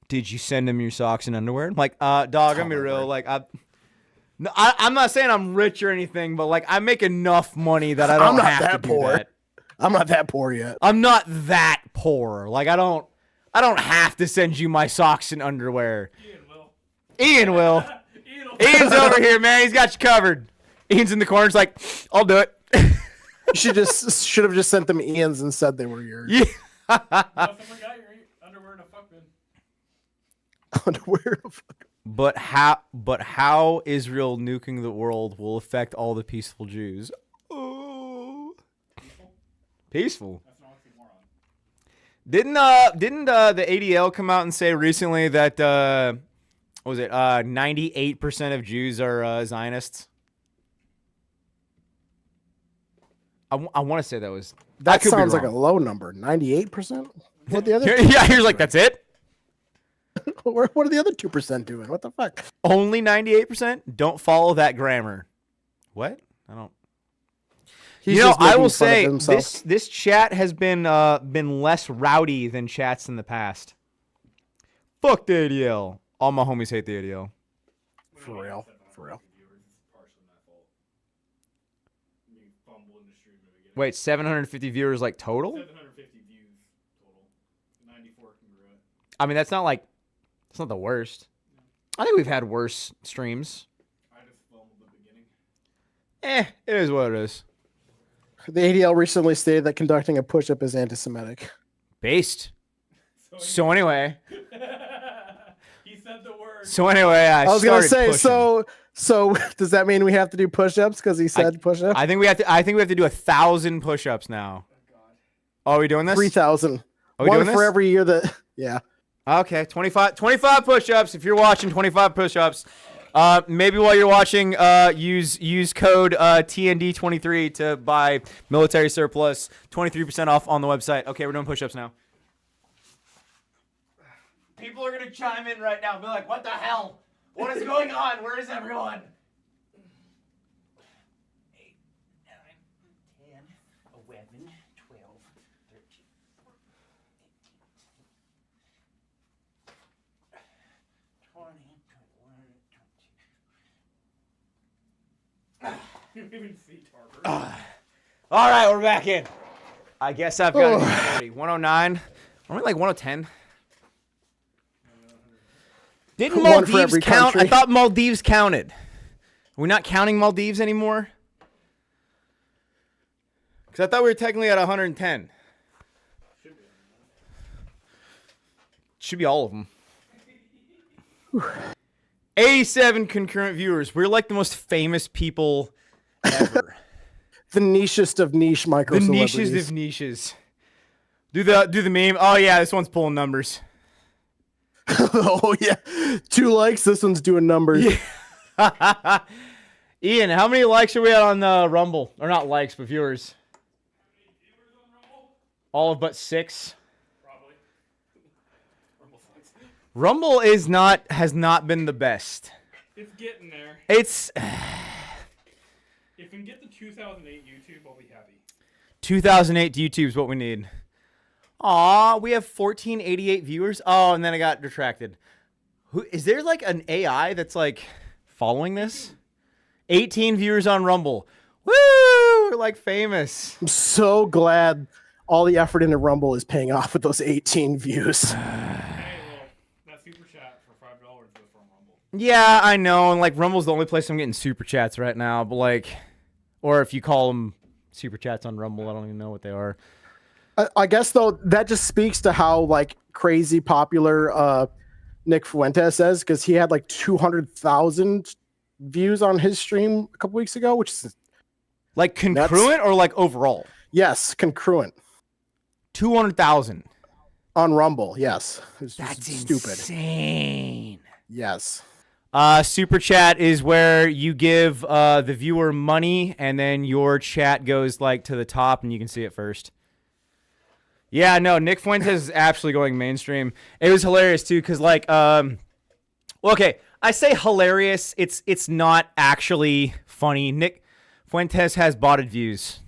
did you send him your socks and underwear? I'm like, dog, I'm gonna be real. Like I'm not saying I'm rich or anything, but like I make enough money that I don't have to do that. I'm not that poor yet. I'm not that poor. Like I don't have to send you my socks and underwear. Ian will. Ian's over here, man. He's got you covered. Ian's in the corner. He's like, I'll do it. You should have just sent them Ian's and said they were yours. Yeah. Someone got your underwear in a fuck bin. Underwear. But how Israel nuking the world will affect all the peaceful Jews? Oh. Peaceful. That's an oxymoron. Didn't the ADL come out and say recently that what was it 98% of Jews are Zionists? I want to say that was. That sounds like a low number. 98%. What the other? Yeah, he was like, that's it. What are the other 2% doing? What the fuck? Only 98%. Don't follow that grammar. What? I don't. He's you know, just I making will fun of say himself. this chat has been less rowdy than chats in the past. Fuck the ADL. All my homies hate the ADL. For real. Wait, 750 viewers like total? 750 views total. 94 congruent. I mean, that's not the worst. I think we've had worse streams. I just fumbled the beginning. It is what it is. The ADL recently stated that conducting a push-up is anti-Semitic. Based. So anyway. He said the word. So anyway, I was gonna started say, pushing. so does that mean we have to do push-ups because he said push-ups? I think we have to do 1,000 push-ups now. Oh, are we doing this? 3,000. Are we One doing for this? every year that. Yeah. Okay, 25 push-ups. If you're watching, 25 push-ups. Maybe while you're watching, use code TND23 to buy military surplus, 23% off on the website. Okay, we're doing push-ups now. People are gonna chime in right now and be like, "What the hell? What is going on? Where is everyone?" 8, 9, 10, 11, 12, 13, 14, 15, 20, 21, 22. You didn't even see Tarburz. All right, we're back in. I guess I've got 40. 109. Are we like 110? Didn't One for Maldives every count? country. I thought Maldives counted. Are we not counting Maldives anymore? Because I thought we were technically at 110. Should be all of them. 87 concurrent viewers. We're like the most famous people ever. The nichest of niche micro The celebrities. niches of niches. Do the meme. Oh yeah, this one's pulling numbers. Oh yeah, 2 likes. This one's doing numbers. Yeah. Ian, how many likes are we at on Rumble? Or not likes, but viewers. All of but 6. Probably. Rumble has not been the best. It's getting there. It's If we can get the 2008 YouTube, I'll be happy. 2008 YouTube's what we need. Aw, we have 1488 viewers. Oh, and then I got detracted. Who is there like an AI that's like following this? 18 viewers on Rumble. Woo! We're like famous. I'm so glad all the effort into Rumble is paying off with those 18 views. Hey, well, that super chat for $5 goes from Rumble. Yeah, I know. And like Rumble's the only place I'm getting super chats right now. But like, or if you call them super chats on Rumble, I don't even know what they are. I guess though that just speaks to how like crazy popular Nick Fuentes is, because he had like 200,000 views on his stream a couple weeks ago, which is Like congruent or like overall? yes, concurrent 200,000. on Rumble. Yes, it's That's stupid. insane. Yes, Super chat is where you give the viewer money and then your chat goes like to the top and you can see it first. Yeah, no, Nick Fuentes is absolutely going mainstream. It was hilarious too, because like, well, okay, I say hilarious. It's not actually funny. Nick Fuentes has botted views.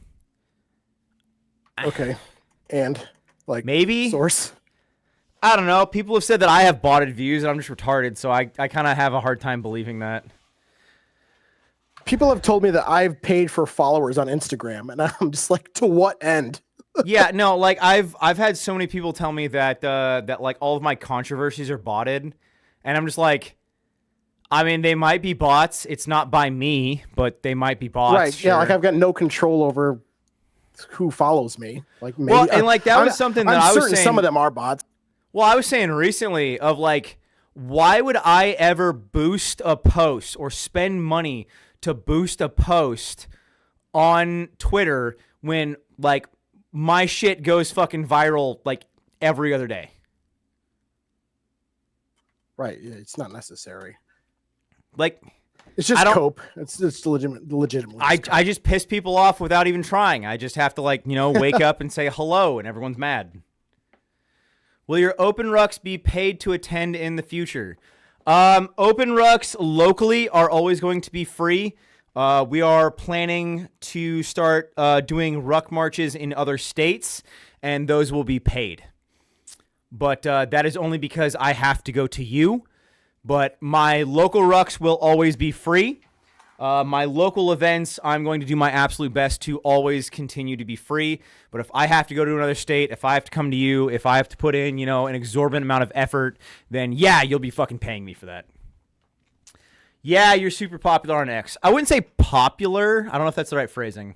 okay, and like Maybe. source. I don't know. People have said that I have botted views and I'm just retarded, so I kind of have a hard time believing that. People have told me that I've paid for followers on Instagram, and I'm just like, to what end? Yeah, no, like I've had so many people tell me that that like all of my controversies are botted, and I'm just like, I mean, they might be bots. It's not by me, but they might be bots. Right? Sure. Yeah, like I've got no control over who follows me. Like maybe, Well, and like that was something that I was certain saying. some of them are bots. Well, I was saying recently of like, why would I ever boost a post or spend money to boost a post on Twitter when like my shit goes fucking viral like every other day? Right? Yeah, it's not necessary. Like, It's just I don't- cope. It's legitimately. I just piss people off without even trying. I just have to like, wake up and say hello and everyone's mad. Will your open rucks be paid to attend in the future? Open rucks locally are always going to be free. We are planning to start doing ruck marches in other states, and those will be paid. But that is only because I have to go to you. But my local rucks will always be free. My local events, I'm going to do my absolute best to always continue to be free. But if I have to go to another state, if I have to come to you, if I have to put in, an exorbitant amount of effort, then yeah, you'll be fucking paying me for that. Yeah, you're super popular on X. I wouldn't say popular. I don't know if that's the right phrasing.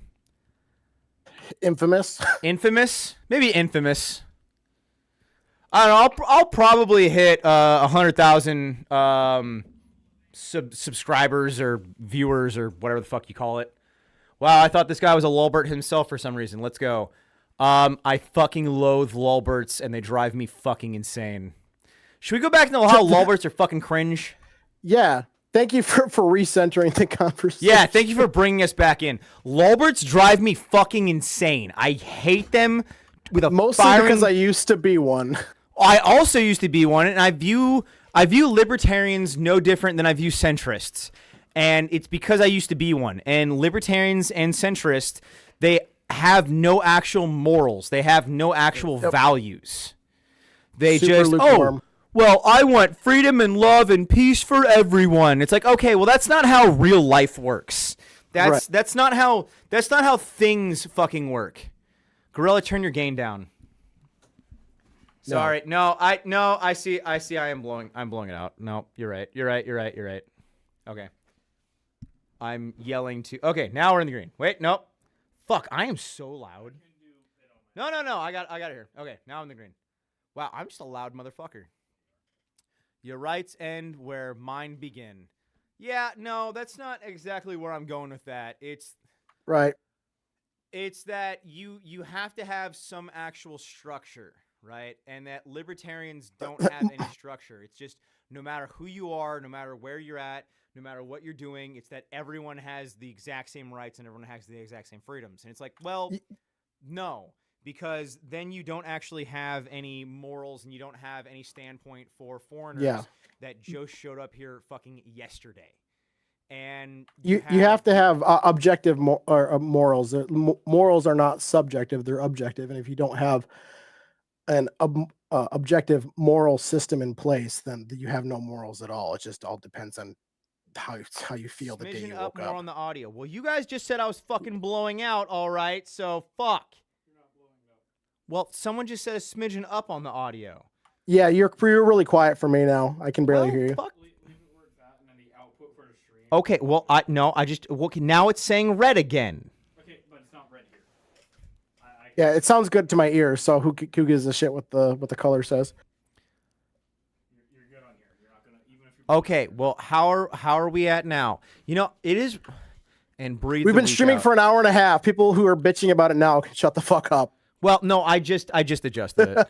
Infamous. Infamous? Maybe infamous. I don't know. I'll probably hit 100,000 subscribers or viewers or whatever the fuck you call it. Wow, I thought this guy was a lolbert himself for some reason. Let's go. I fucking loathe lolberts and they drive me fucking insane. Should we go back to how lolberts are fucking cringe? Yeah. Thank you for recentering the conversation. Yeah, thank you for bringing us back in. Lolberts drive me fucking insane. I hate them with a Mostly firing... because I used to be one. I also used to be one, and I view libertarians no different than I view centrists. And it's because I used to be one. And libertarians and centrists, they have no actual morals. They have no actual values. They Super just, lukewarm. well, I want freedom and love and peace for everyone. It's like, okay, well, that's not how real life works. That's not how things fucking work. Gorilla, turn your gain down. Sorry. No, I see I'm blowing it out. No, you're right. Okay. I'm yelling to okay, now we're in the green. Wait, nope. Fuck, I am so loud. No. I got it here. Okay, now I'm in the green. Wow, I'm just a loud motherfucker. Your rights end where mine begin. Yeah, no, that's not exactly where I'm going with that. It's Right. It's that you have to have some actual structure, right? And that libertarians don't have any structure. It's just no matter who you are, no matter where you're at, no matter what you're doing, it's that everyone has the exact same rights and everyone has the exact same freedoms. And it's like, well, no, because then you don't actually have any morals and you don't have any standpoint for foreigners that just showed up here fucking yesterday. and You have to have objective morals. Morals are not subjective; they're objective. And if you don't have an objective moral system in place, then you have no morals at all. It just all depends on how you feel the day smidgen you up woke more up. on the audio. Well, you guys just said I was fucking blowing out. All right, so fuck. Well, someone just said a smidgen up on the audio. Yeah, you're really quiet for me now. I can barely Well, hear you. fuck. Leave it where it's at, and then the output for the stream. Okay, well, now it's saying red again. Okay, but it's not red here. Yeah, it sounds good to my ears. So who gives a shit what the color says? You're good on here. You're not gonna even if you. Okay, well, how are we at now? You know, it is. And breathe. We've been streaming for an hour and a half. People who are bitching about it now can shut the fuck up. Well, no, I just adjusted it.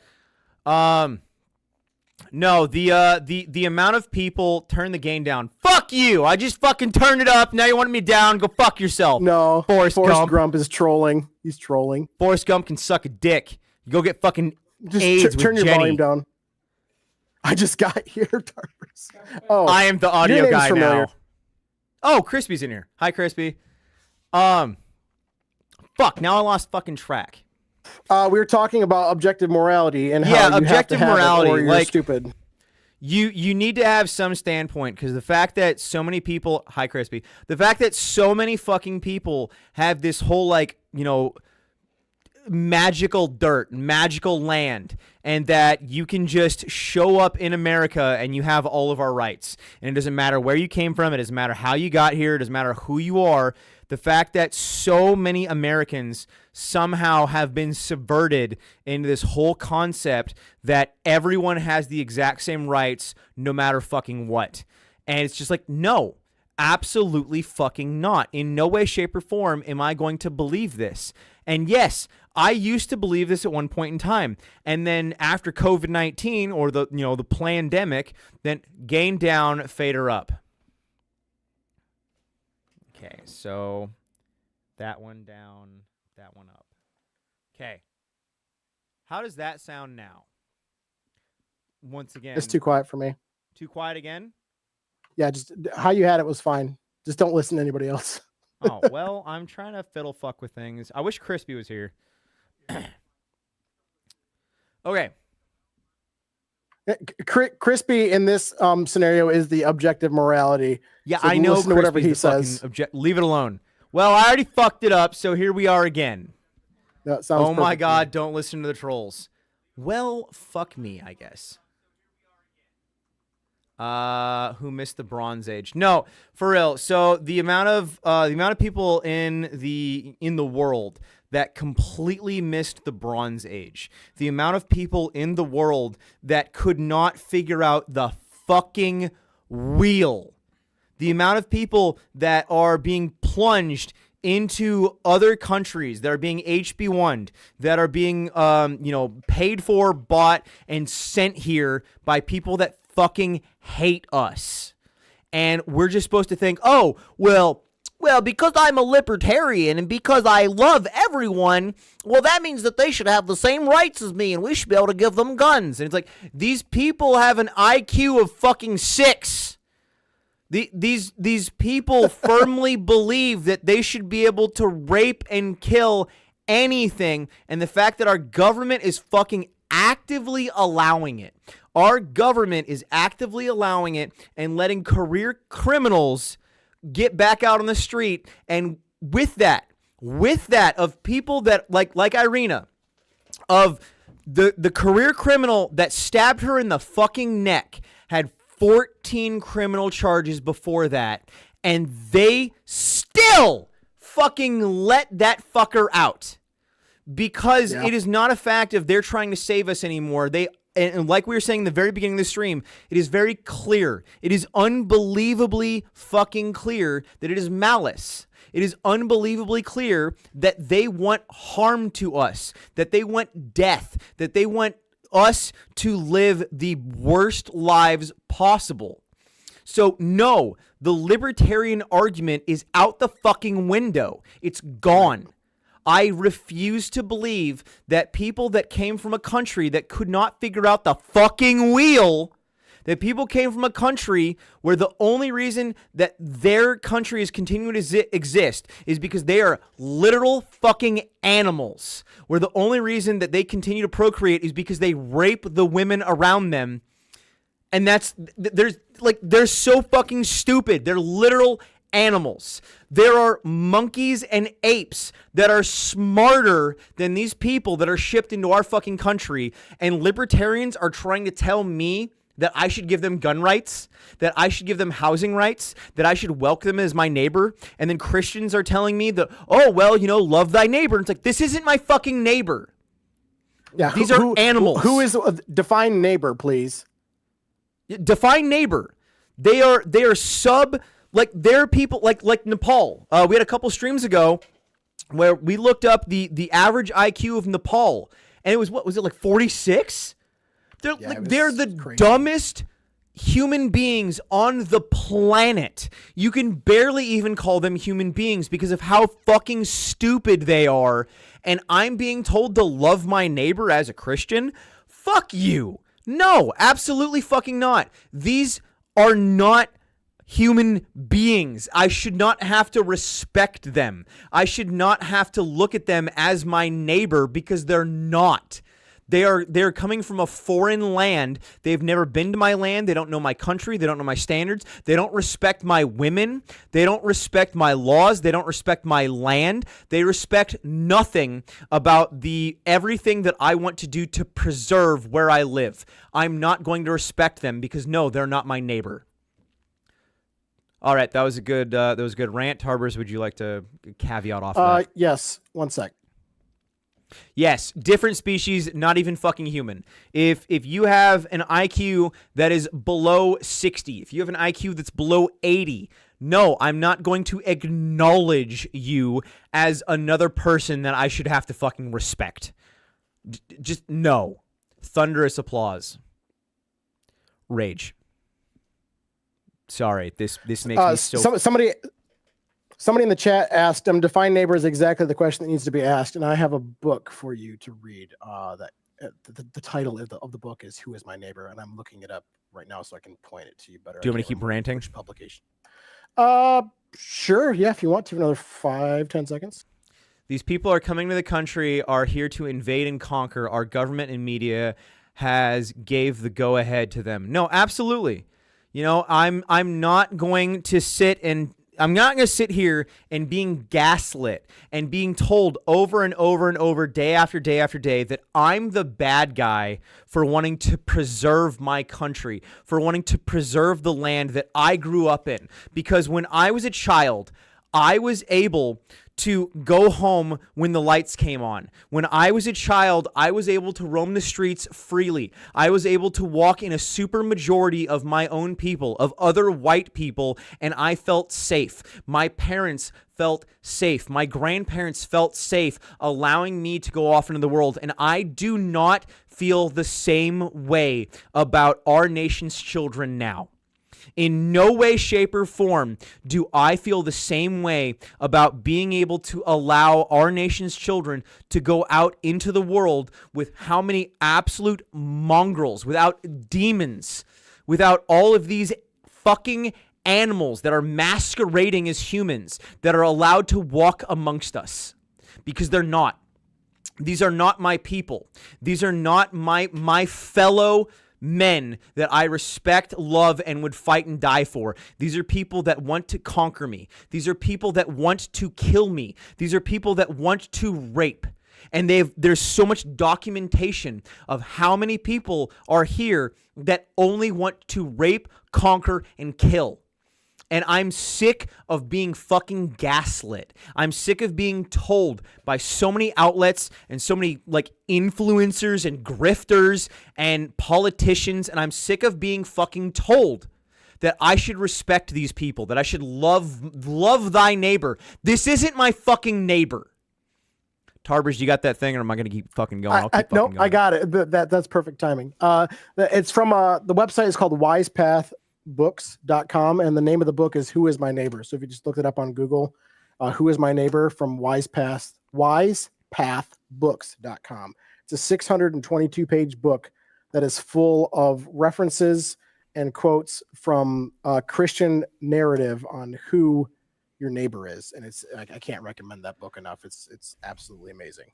No, the amount of people turn the gain down. Fuck you! I just fucking turned it up. Now you want me down? Go fuck yourself. No, Forrest Gump. Grump is trolling. He's trolling. Forrest Gump can suck a dick. You go get fucking Just AIDS turn with your Jenny. volume down. I just got here, Tarburz. Oh, I am the audio your name's guy familiar. now. Oh, Crispy's in here. Hi, Crispy. Fuck. Now I lost fucking track. We were talking about objective morality and Yeah, how you objective have to have morality, it or you're like- stupid. You need to have some standpoint, because the fact that so many people, hi Crispy, the fact that so many fucking people have this whole, like, you know, magical dirt, magical land, and that you can just show up in America and you have all of our rights, and it doesn't matter where you came from, it doesn't matter how you got here, it doesn't matter who you are. The fact that so many Americans somehow have been subverted into this whole concept that everyone has the exact same rights no matter fucking what. And it's just like, no, absolutely fucking not. In no way, shape, or form am I going to believe this. And yes, I used to believe this at one point in time. And then after COVID-19 or the pandemic, then gain down, fader up. Okay, so that one down, that one up. Okay. How does that sound now? Once again. It's too quiet for me. Too quiet again? Yeah, just how you had it was fine. Just don't listen to anybody else. Oh, well, I'm trying to fiddle fuck with things. I wish Crispy was here. Okay. Crispy in this scenario is the objective morality. Yeah, So I know listen to whatever Crispy's he the says. fucking leave it alone. Well, I already fucked it up, so here we are again. That sounds Oh my perfect. god, don't listen to the trolls. Well, fuck me, I guess. Who missed the Bronze Age? No, for real. So the amount of people in the world that completely missed the Bronze Age, the amount of people in the world that could not figure out the fucking wheel, the amount of people that are being plunged into other countries, that are being HB1'd, that are being paid for, bought, and sent here by people that fucking hate us. And we're just supposed to think, oh, well, because I'm a libertarian and because I love everyone, well, that means that they should have the same rights as me and we should be able to give them guns. And it's like, these people have an IQ of fucking 6. These people firmly believe that they should be able to rape and kill anything, and the fact that our government is fucking actively allowing it. Our government is actively allowing it and letting career criminals get back out on the street, and with that of people that like Irina, of the career criminal that stabbed her in the fucking neck had 14 criminal charges before that, and they still fucking let that fucker out because it is not a fact of they're trying to save us anymore. And like we were saying in the very beginning of the stream, it is very clear. It is unbelievably fucking clear that it is malice. It is unbelievably clear that they want harm to us, that they want death, that they want us to live the worst lives possible. So no, the libertarian argument is out the fucking window. It's gone. I refuse to believe that people that came from a country that could not figure out the fucking wheel, That people came from a country where the only reason that their country is continuing to exist is because they are literal fucking animals. Where the only reason that they continue to procreate is because they rape the women around them. And they're so fucking stupid. They're literal animals. There are monkeys and apes that are smarter than these people that are shipped into our fucking country, and libertarians are trying to tell me that I should give them gun rights, that I should give them housing rights, that I should welcome them as my neighbor, and then Christians are telling me that, oh, well, love thy neighbor. And it's like, this isn't my fucking neighbor. Yeah, These are animals. Who is define neighbor, please? Define neighbor. They are they're people like Nepal. We had a couple streams ago where we looked up the average IQ of Nepal, and it was, what was it, like 46? They're the crazy. dumbest human beings on the planet. You can barely even call them human beings because of how fucking stupid they are. And I'm being told to love my neighbor as a Christian? Fuck you. No, absolutely fucking not. These are not human beings. I should not have to respect them. I should not have to look at them as my neighbor because they're not. They're coming from a foreign land. They've never been to my land. They don't know my country. They don't know my standards. They don't respect my women. They don't respect my laws. They don't respect my land. They respect nothing about everything that I want to do to preserve where I live. I'm not going to respect them because no, they're not my neighbor. All right, that was a good rant. Tarburz, would you like to caveat off that? Yes. One sec. Yes, different species, not even fucking human. If you have an IQ that is below 60, if you have an IQ that's below 80, no, I'm not going to acknowledge you as another person that I should have to fucking respect. Just no. Thunderous applause. Rage. Sorry, this makes me so... Somebody in the chat asked, define neighbor is exactly the question that needs to be asked, and I have a book for you to read. The title of the book is "Who Is My Neighbor?" and I'm looking it up right now so I can point it to you better. Do you want me to keep ranting? Which publication? Sure. Yeah, if you want to, another 5-10 seconds. These people are coming to the country, are here to invade and conquer. Our government and media has gave the go ahead to them. No, absolutely. I'm not going to sit here and being gaslit and being told over and over and over, day after day after day, that I'm the bad guy for wanting to preserve my country, for wanting to preserve the land that I grew up in. Because when I was a child, I was able to go home when the lights came on. When I was a child, I was able to roam the streets freely. I was able to walk in a super majority of my own people, of other white people, and I felt safe. My parents felt safe. My grandparents felt safe, allowing me to go off into the world. And I do not feel the same way about our nation's children now. In no way, shape, or form do I feel the same way about being able to allow our nation's children to go out into the world with how many absolute mongrels, without demons, without all of these fucking animals that are masquerading as humans that are allowed to walk amongst us. Because they're not. These are not my people. These are not my fellow men that I respect, love, and would fight and die for. These are people that want to conquer me. These are people that want to kill me. These are people that want to rape. And there's so much documentation of how many people are here that only want to rape, conquer, and kill. And I'm sick of being fucking gaslit. I'm sick of being told by so many outlets and so many influencers and grifters and politicians. And I'm sick of being fucking told that I should respect these people, that I should love thy neighbor. This isn't my fucking neighbor. Tarburz, you got that thing, or am I going to keep fucking going? No, I got it. That's perfect timing. It's from the website is called wisepathbooks.com, and the name of the book is Who Is My Neighbor? So if you just look it up on Google, Who Is My Neighbor from wisepathbooks.com. It's a 622-page book that is full of references and quotes from a Christian narrative on who your neighbor is, and it's I can't recommend that book enough. It's absolutely amazing.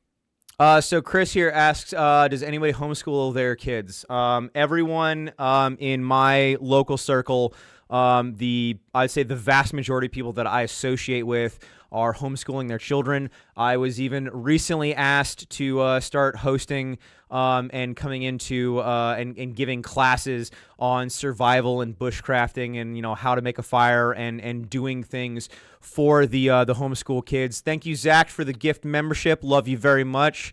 So Chris here asks, does anybody homeschool their kids? Everyone in my local circle, I'd say the vast majority of people that I associate with are homeschooling their children. I was even recently asked to start hosting and coming into and giving classes on survival and bushcrafting and how to make a fire and doing things for the homeschool kids. Thank you, Zach, for the gift membership. Love you very much.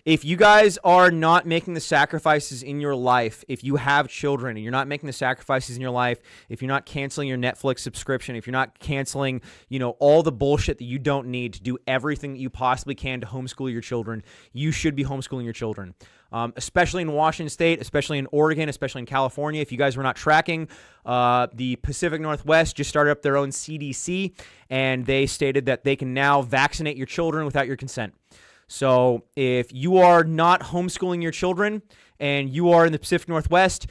If you guys are not making the sacrifices in your life, if you have children and you're not making the sacrifices in your life, if you're not canceling your Netflix subscription, if you're not canceling, all the bullshit that you don't need to do everything that you possibly can to homeschool your children, you should be homeschooling your children. Especially in Washington State, especially in Oregon, especially in California. If you guys were not tracking, the Pacific Northwest just started up their own CDC, and they stated that they can now vaccinate your children without your consent. So if you are not homeschooling your children and you are in the Pacific Northwest,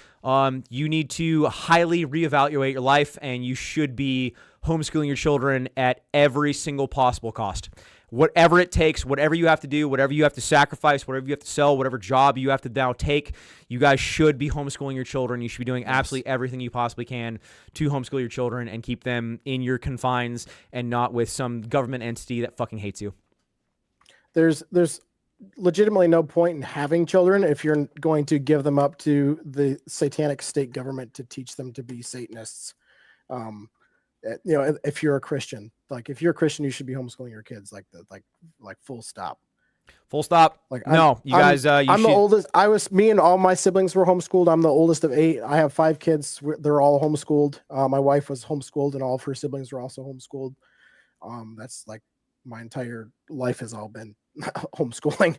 you need to highly reevaluate your life, and you should be homeschooling your children at every single possible cost. Whatever it takes, whatever you have to do, whatever you have to sacrifice, whatever you have to sell, whatever job you have to now take, you guys should be homeschooling your children. You should be doing absolutely everything you possibly can to homeschool your children and keep them in your confines and not with some government entity that fucking hates you. There's legitimately no point in having children if you're going to give them up to the satanic state government to teach them to be Satanists. If you're a Christian, if you're a Christian, you should be homeschooling your kids, like full stop. Full stop. I'm the oldest. Me and all my siblings were homeschooled. I'm the oldest of 8. I have 5 kids. They're all homeschooled. My wife was homeschooled, and all of her siblings were also homeschooled. That's my entire life has all been homeschooling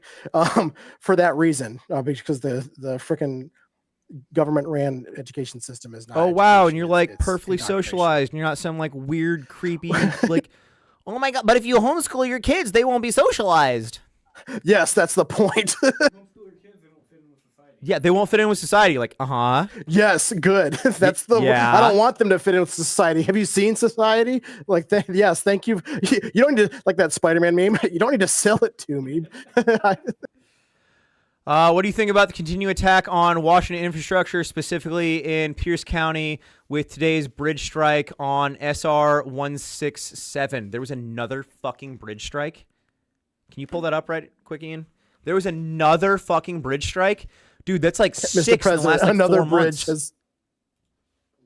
for that reason, because the freaking government ran education system is not. Oh wow, and you're perfectly socialized, and you're not some weird, creepy oh my god. But if you homeschool your kids, they won't be socialized. Yes, that's the point. Yeah, they won't fit in with society. Yes, good. That's the. Yeah. I don't want them to fit in with society. Have you seen Society? Yes, thank you. You don't need to that Spider-Man meme. You don't need to sell it to me. What do you think about the continued attack on Washington infrastructure, specifically in Pierce County, with today's bridge strike on SR 167? There was another fucking bridge strike. Can you pull that up right quick, Ian? There was another fucking bridge strike. Dude, that's Mr. 6 President, in the last another 4 bridge months.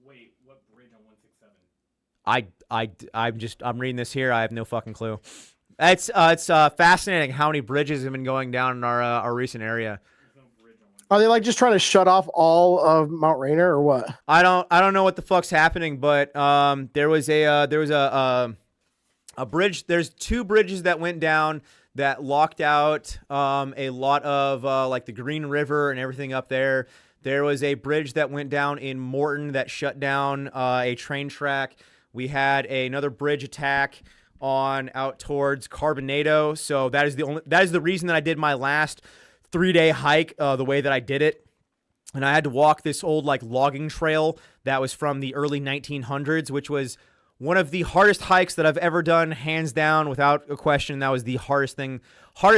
Wait, what bridge on 167? I'm reading this here. I have no fucking clue. It's fascinating how many bridges have been going down in our recent area. Are they just trying to shut off all of Mount Rainier or what? I don't know what the fuck's happening, but there was a bridge. There's 2 bridges that went down that locked out a lot of the Green River and everything up there. There was a bridge that went down in Morton that shut down a train track. We had another bridge attack on out towards Carbonado. So that is the reason that I did my last 3-day hike the way that I did it. And I had to walk this old logging trail that was from the early 1900s, which was one of the hardest hikes that I've ever done, hands down, without a question. That was the hardest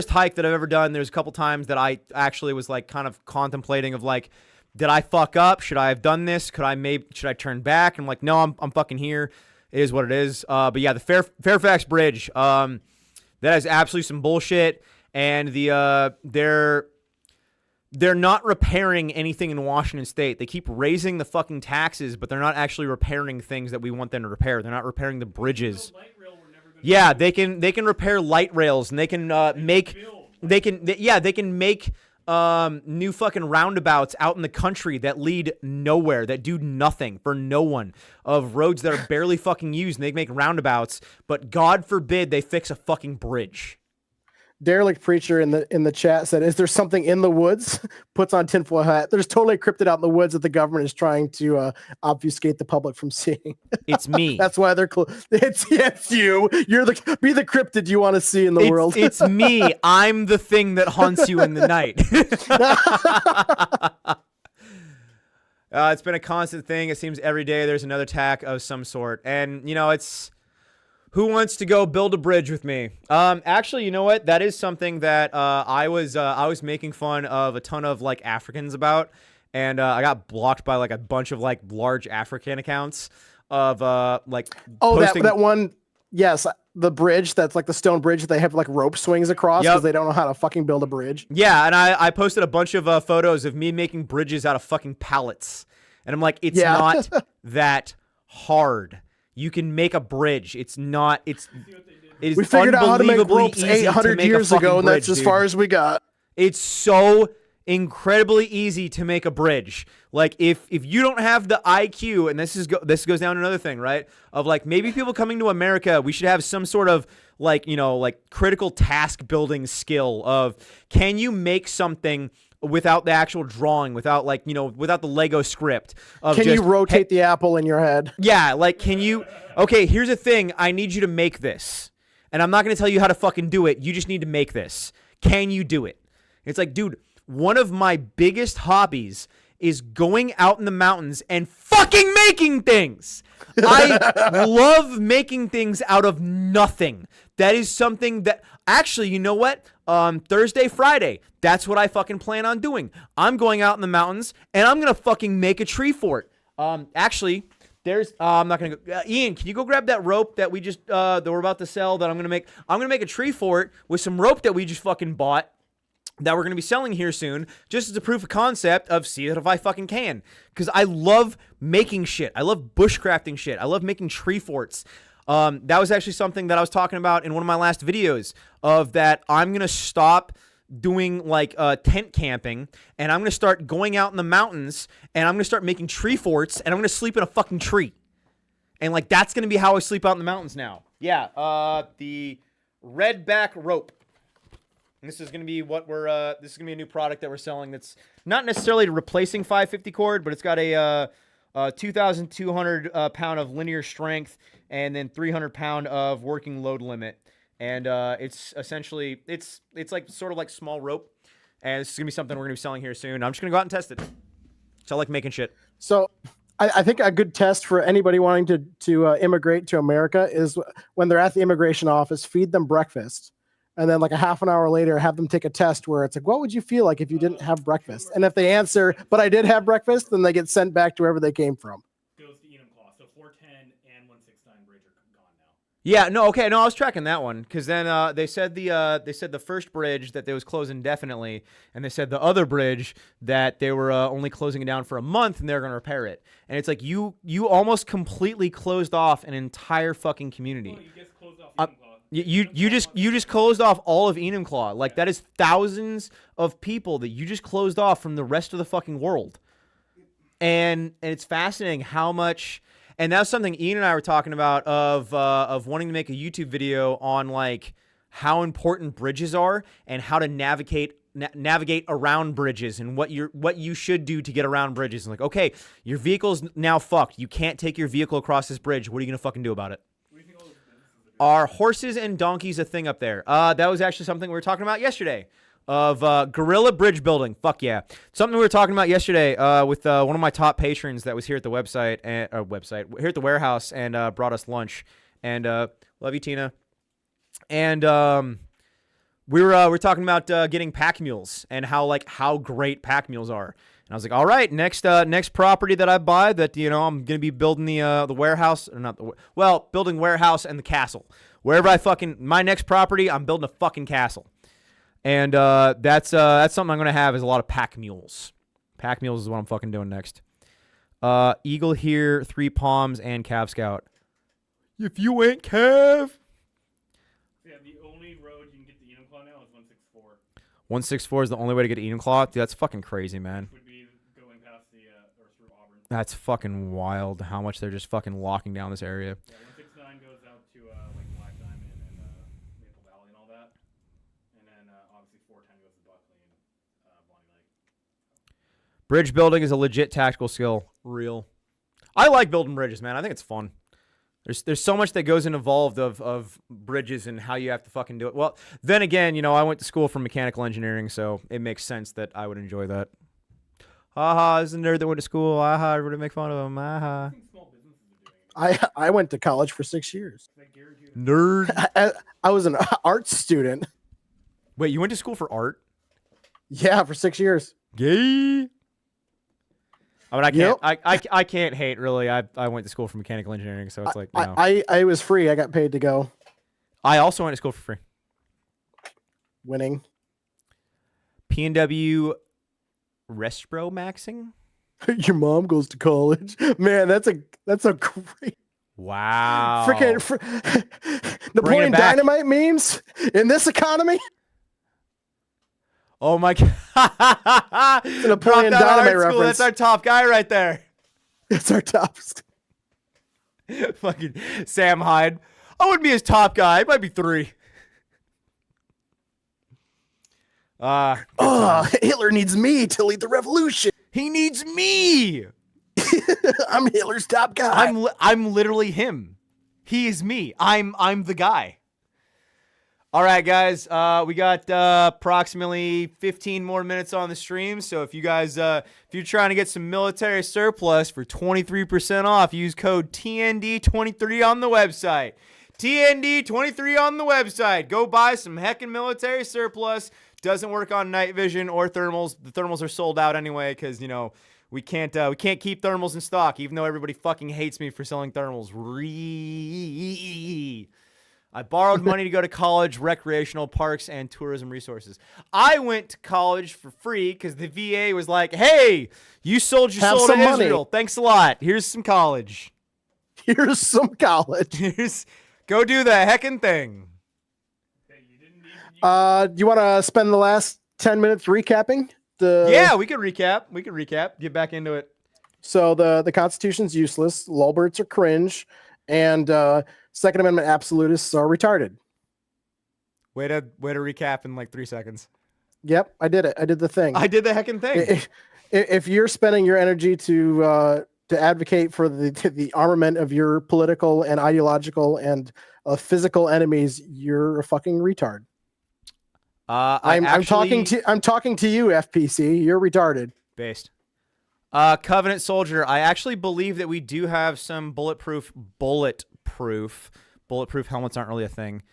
hike that I've ever done. There's a couple times that I actually was kind of contemplating of did I fuck up? Should I have done this? Should I turn back? And I'm no, I'm fucking here. It is what it is. But yeah, the Fairfax Bridge, that is absolutely some bullshit. And they're not repairing anything in Washington State. They keep raising the fucking taxes, but they're not actually repairing things that we want them to repair. They're not repairing the bridges. Yeah, they can repair light rails, and they can make new fucking roundabouts out in the country that lead nowhere, that do nothing for no one, of roads that are barely fucking used, and they make roundabouts, but God forbid they fix a fucking bridge. Derelict Preacher in the chat said, "Is there something in the woods?" Puts on tinfoil hat. There's totally a cryptid out in the woods that the government is trying to obfuscate the public from seeing. It's me. That's why they're it's you. Be the cryptid you want to see in the world. It's me. I'm the thing that haunts you in the night. It's been a constant thing. It seems every day there's another attack of some sort. And, you know, it's who wants to go build a bridge with me? Actually, you know what? That is something that I was making fun of a ton of like Africans about. And I got blocked by like a bunch of like large African accounts of like posting. that one. Yes, the bridge that's like the stone bridge that they have like rope swings across because they don't know how to fucking build a bridge. Yeah, and I posted a bunch of photos of me making bridges out of fucking pallets. And I'm like, it's not that hard. You can make a bridge. It's not. It is We figured out how to make unbelievably ropes easy 800 to make years a ago, fucking and that's bridge, as dude. far as we got. It's so incredibly easy to make a bridge. Like if you don't have the IQ, and this goes down to another thing, right? Of like maybe people coming to America, we should have some sort of like, you know, like critical task building skill of can you make something without the actual drawing, without like, you know, without the Lego script of Can just, you rotate the apple in your head? yeah, like can you okay, here's the thing, I need you to make this. And I'm not going to tell you how to fucking do it. You just need to make this. Can you do it? It's like, dude, one of my biggest hobbies is going out in the mountains and fucking making things. I love making things out of nothing. That is something that actually, you know what? Thursday, Friday, that's what I fucking plan on doing. I'm going out in the mountains and I'm going to fucking make a tree fort. Actually, there's I'm not going to go. Ian, can you go grab that rope that we just that we're about to sell that I'm going to make a tree fort with some rope that we just fucking bought that we're going to be selling here soon, just as a proof of concept of see that if I fucking can. Because I love making shit. I love bushcrafting shit. I love making tree forts. That was actually something that I was talking about in one of my last videos of that I'm going to stop doing like tent camping and I'm going to start going out in the mountains and I'm going to start making tree forts and I'm going to sleep in a fucking tree. And like that's going to be how I sleep out in the mountains now. Yeah, the redback rope. And this is going to be what this is going to be a new product that we're selling that's not necessarily replacing 550 cord, but it's got a 2,200 pound of linear strength and then 300 pound of working load limit. And it's essentially, it's like sort of like small rope. And this is going to be something we're going to be selling here soon. I'm just going to go out and test it. So I like making shit. So I think a good test for anybody wanting to immigrate to America is when they're at the immigration office, feed them breakfast. And then like a half an hour later, have them take a test where it's like, what would you feel like if you didn't have breakfast? And if they answer, but I did have breakfast, then they get sent back to wherever they came from. Goes to Enumclaw. So 410 and 169 bridge are gone now. Yeah, no, okay, no, I was tracking that one because then they said the first bridge that they was closing indefinitely, and they said the other bridge that they were only closing it down for a month and they're gonna repair it. And it's like you almost completely closed off an entire fucking community. Well, you just closed off Enumclaw. You just closed off all of Enumclaw. Like that is thousands of people that you just closed off from the rest of the fucking world. And it's fascinating how much. And that's something Ian and I were talking about of wanting to make a YouTube video on like how important bridges are and how to navigate around bridges and what you should do to get around bridges. And like, okay, your vehicle's now fucked. You can't take your vehicle across this bridge. What are you gonna fucking do about it? Are horses and donkeys a thing up there? That was actually something we were talking about yesterday of guerrilla bridge building. Fuck yeah. Something we were talking about yesterday with one of my top patrons that was here at the here at the warehouse and brought us lunch. And love you, Tina. And we were talking about getting pack mules and how great pack mules are. And I was like, all right, next property that I buy that, you know, I'm going to be building the warehouse, or not building warehouse and the castle. Wherever my next property, I'm building a fucking castle. And that's something I'm going to have is a lot of pack mules. Pack mules is what I'm fucking doing next. Eagle here, 3 palms, and Cav Scout. If you ain't Cav. Yeah, the only road you can get to Enumclaw now is 164. 164 is the only way to get to Enumclaw? Dude, that's fucking crazy, man. Would be going past or through Auburn. That's fucking wild how much they're just fucking locking down this area. Yeah, 169 goes out to like Black Diamond and Maple Valley and all that. And then obviously 410 goes to Buckley and Bonnie Lake. Bridge building is a legit tactical skill. Real. I like building bridges, man. I think it's fun. There's so much that goes involved of bridges and how you have to fucking do it. Well, then again, you know, I went to school for mechanical engineering, so it makes sense that I would enjoy that. Haha, this is a nerd that went to school. Haha, everybody make fun of him. Haha. I think small businesses are doing it. I went to college for 6 years. Like guaranteed. Nerd. I was an art student. Wait, you went to school for art? Yeah, for 6 years. Gay. I mean, I can't. Yep. I can't hate really. I went to school for mechanical engineering, so it's like you know. I was free. I got paid to go. I also went to school for free. Winning. PNW Restro Maxing. Your mom goes to college. Man, that's a great Wow. Napoleon back. Dynamite memes in this economy. Oh my god. Napoleon Dropped out of Dynamite art school. reference. That's our top guy right there. It's our top. Fucking Sam Hyde. I wouldn't be his top guy. It might be 3. Hitler needs me to lead the revolution. He needs me. I'm Hitler's top guy. I'm literally him. He is me. I'm the guy. All right, guys. We got approximately 15 more minutes on the stream. So if you guys, if you're trying to get some military surplus for 23% off, use code TND23 on the website. TND23 on the website. Go buy some heckin' military surplus. Doesn't work on night vision or thermals. The thermals are sold out anyway because you know we can't keep thermals in stock, even though everybody fucking hates me for selling thermals. I borrowed money to go to college, recreational parks, and tourism resources. I went to college for free because the VA was like, "Hey, you sold your Have soul to some money. Israel. Thanks a lot. Here's some college. Here's some college. Go do the heckin' thing." Do you want to spend the last 10 minutes recapping? Yeah, we could recap. Get back into it. So the Constitution's useless. Lolberts are cringe, and Second Amendment absolutists are retarded. Way to recap in like 3 seconds. Yep, I did it. I did the thing. I did the heckin' thing. If you're spending your energy to advocate for the armament of your political and ideological and physical enemies, you're a fucking retard. I'm talking to you, FPC. You're retarded. Based. Covenant Soldier. I actually believe that we do have some bulletproof helmets aren't really a thing,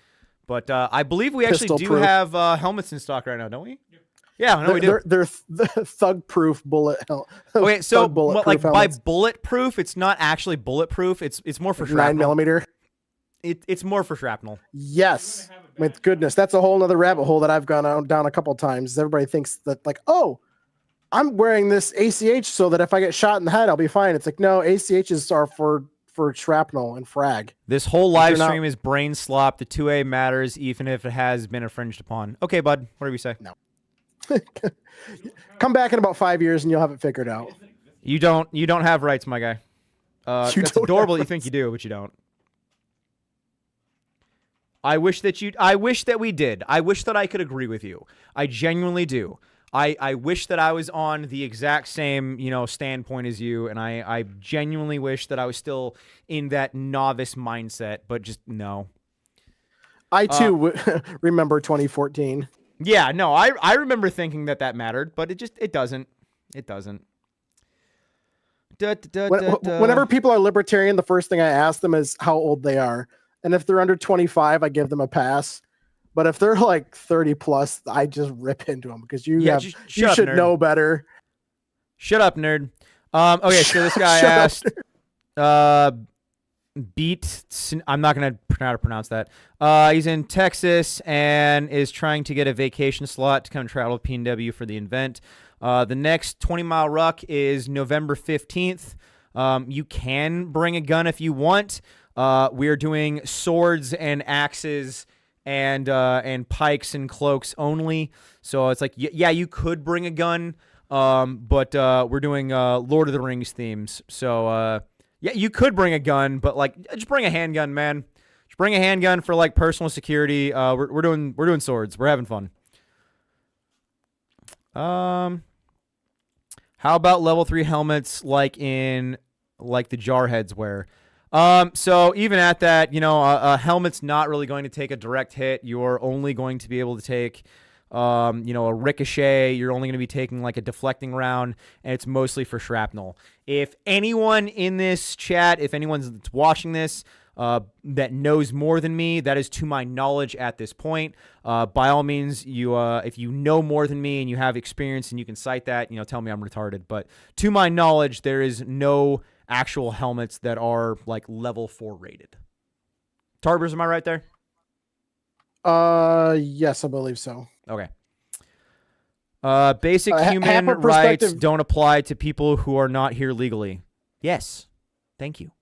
but I believe we actually do have helmets in stock right now, don't we? Yeah, no, we do. They're thug-proof bullet. Okay, so like by helmets. bulletproof, it's not actually bulletproof. It's more for shrapnel. 9mm. It's more for shrapnel. Yes. With goodness, that's a whole nother rabbit hole that I've gone down a couple of times. Everybody thinks that like, oh, I'm wearing this ACH so that if I get shot in the head, I'll be fine. It's like, no, ACHs are for shrapnel and frag. This whole live stream is brain slop. The 2A matters, even if it has been infringed upon. Okay, bud. What do we say? No. Come back in about 5 years and you'll have it figured out. You don't have rights, my guy. That's adorable that you think you do, but you don't. I wish that we did. I wish that I could agree with you. I genuinely do. I wish that I was on the exact same, standpoint as you, and I genuinely wish that I was still in that novice mindset, but just no. I too remember 2014. Yeah, no, I remember thinking that mattered, but it doesn't. It doesn't. Whenever people are libertarian, the first thing I ask them is how old they are. And if they're under 25, I give them a pass. But if they're like 30 plus, I just rip into them because you should know better. Shut up, nerd. Okay, so this guy asked, I'm not going to know how to pronounce that. He's in Texas and is trying to get a vacation slot to come travel to PNW for the event. The next 20-mile ruck is November 15th. You can bring a gun if you want. We are doing swords and axes and pikes and cloaks only. So it's like, yeah, you could bring a gun, but we're doing Lord of the Rings themes. So yeah, you could bring a gun, but like, just bring a handgun, man. Just bring a handgun for like personal security. We're doing swords. We're having fun. How about level 3 helmets like the Jarheads wear? So even at that, a helmet's not really going to take a direct hit. You're only going to be able to take a ricochet. You're only going to be taking like a deflecting round, and it's mostly for shrapnel. If anyone in this chat, if anyone's watching this, that knows more than me, that is to my knowledge at this point. By all means, if you know more than me and you have experience and you can cite that, tell me I'm retarded. But to my knowledge, there is no actual helmets that are like level 4 rated. Tarburz, am I right there? Yes, I believe so. Okay. Basic human half a rights perspective- don't apply to people who are not here legally. Yes. Thank you.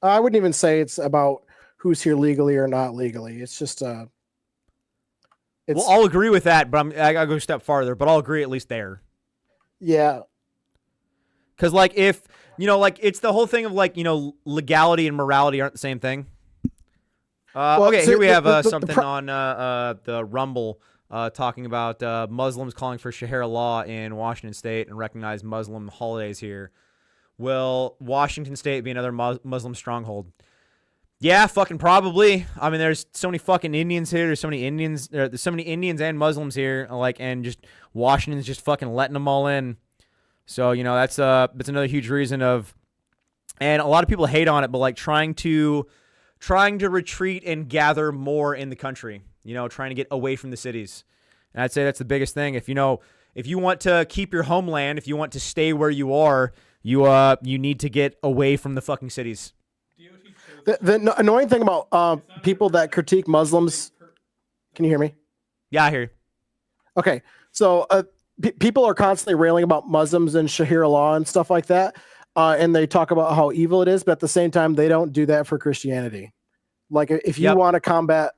I wouldn't even say it's about who's here legally or not legally. It's just Well, I'll agree with that, but I gotta go a step farther. But I'll agree at least there. yeah. Because like if it's the whole thing of like legality and morality aren't the same thing. Okay, so here we have the something on the Rumble talking about Muslims calling for Sharia law in Washington State and recognize Muslim holidays here. Will Washington State be another Muslim stronghold? Yeah, fucking probably. I mean, there's so many fucking Indians here. There's so many Indians and Muslims here. And just Washington's just fucking letting them all in. So that's another huge reason of, and a lot of people hate on it, but like trying to retreat and gather more in the country. Trying to get away from the cities. And I'd say that's the biggest thing. If you want to keep your homeland, if you want to stay where you are, you need to get away from the fucking cities. The annoying thing about people that critique Muslims. Can you hear me? Yeah, I hear you. Okay, so people are constantly railing about Muslims and Sharia law and stuff like that, and they talk about how evil it is, but at the same time, they don't do that for Christianity. Like, if you want to combat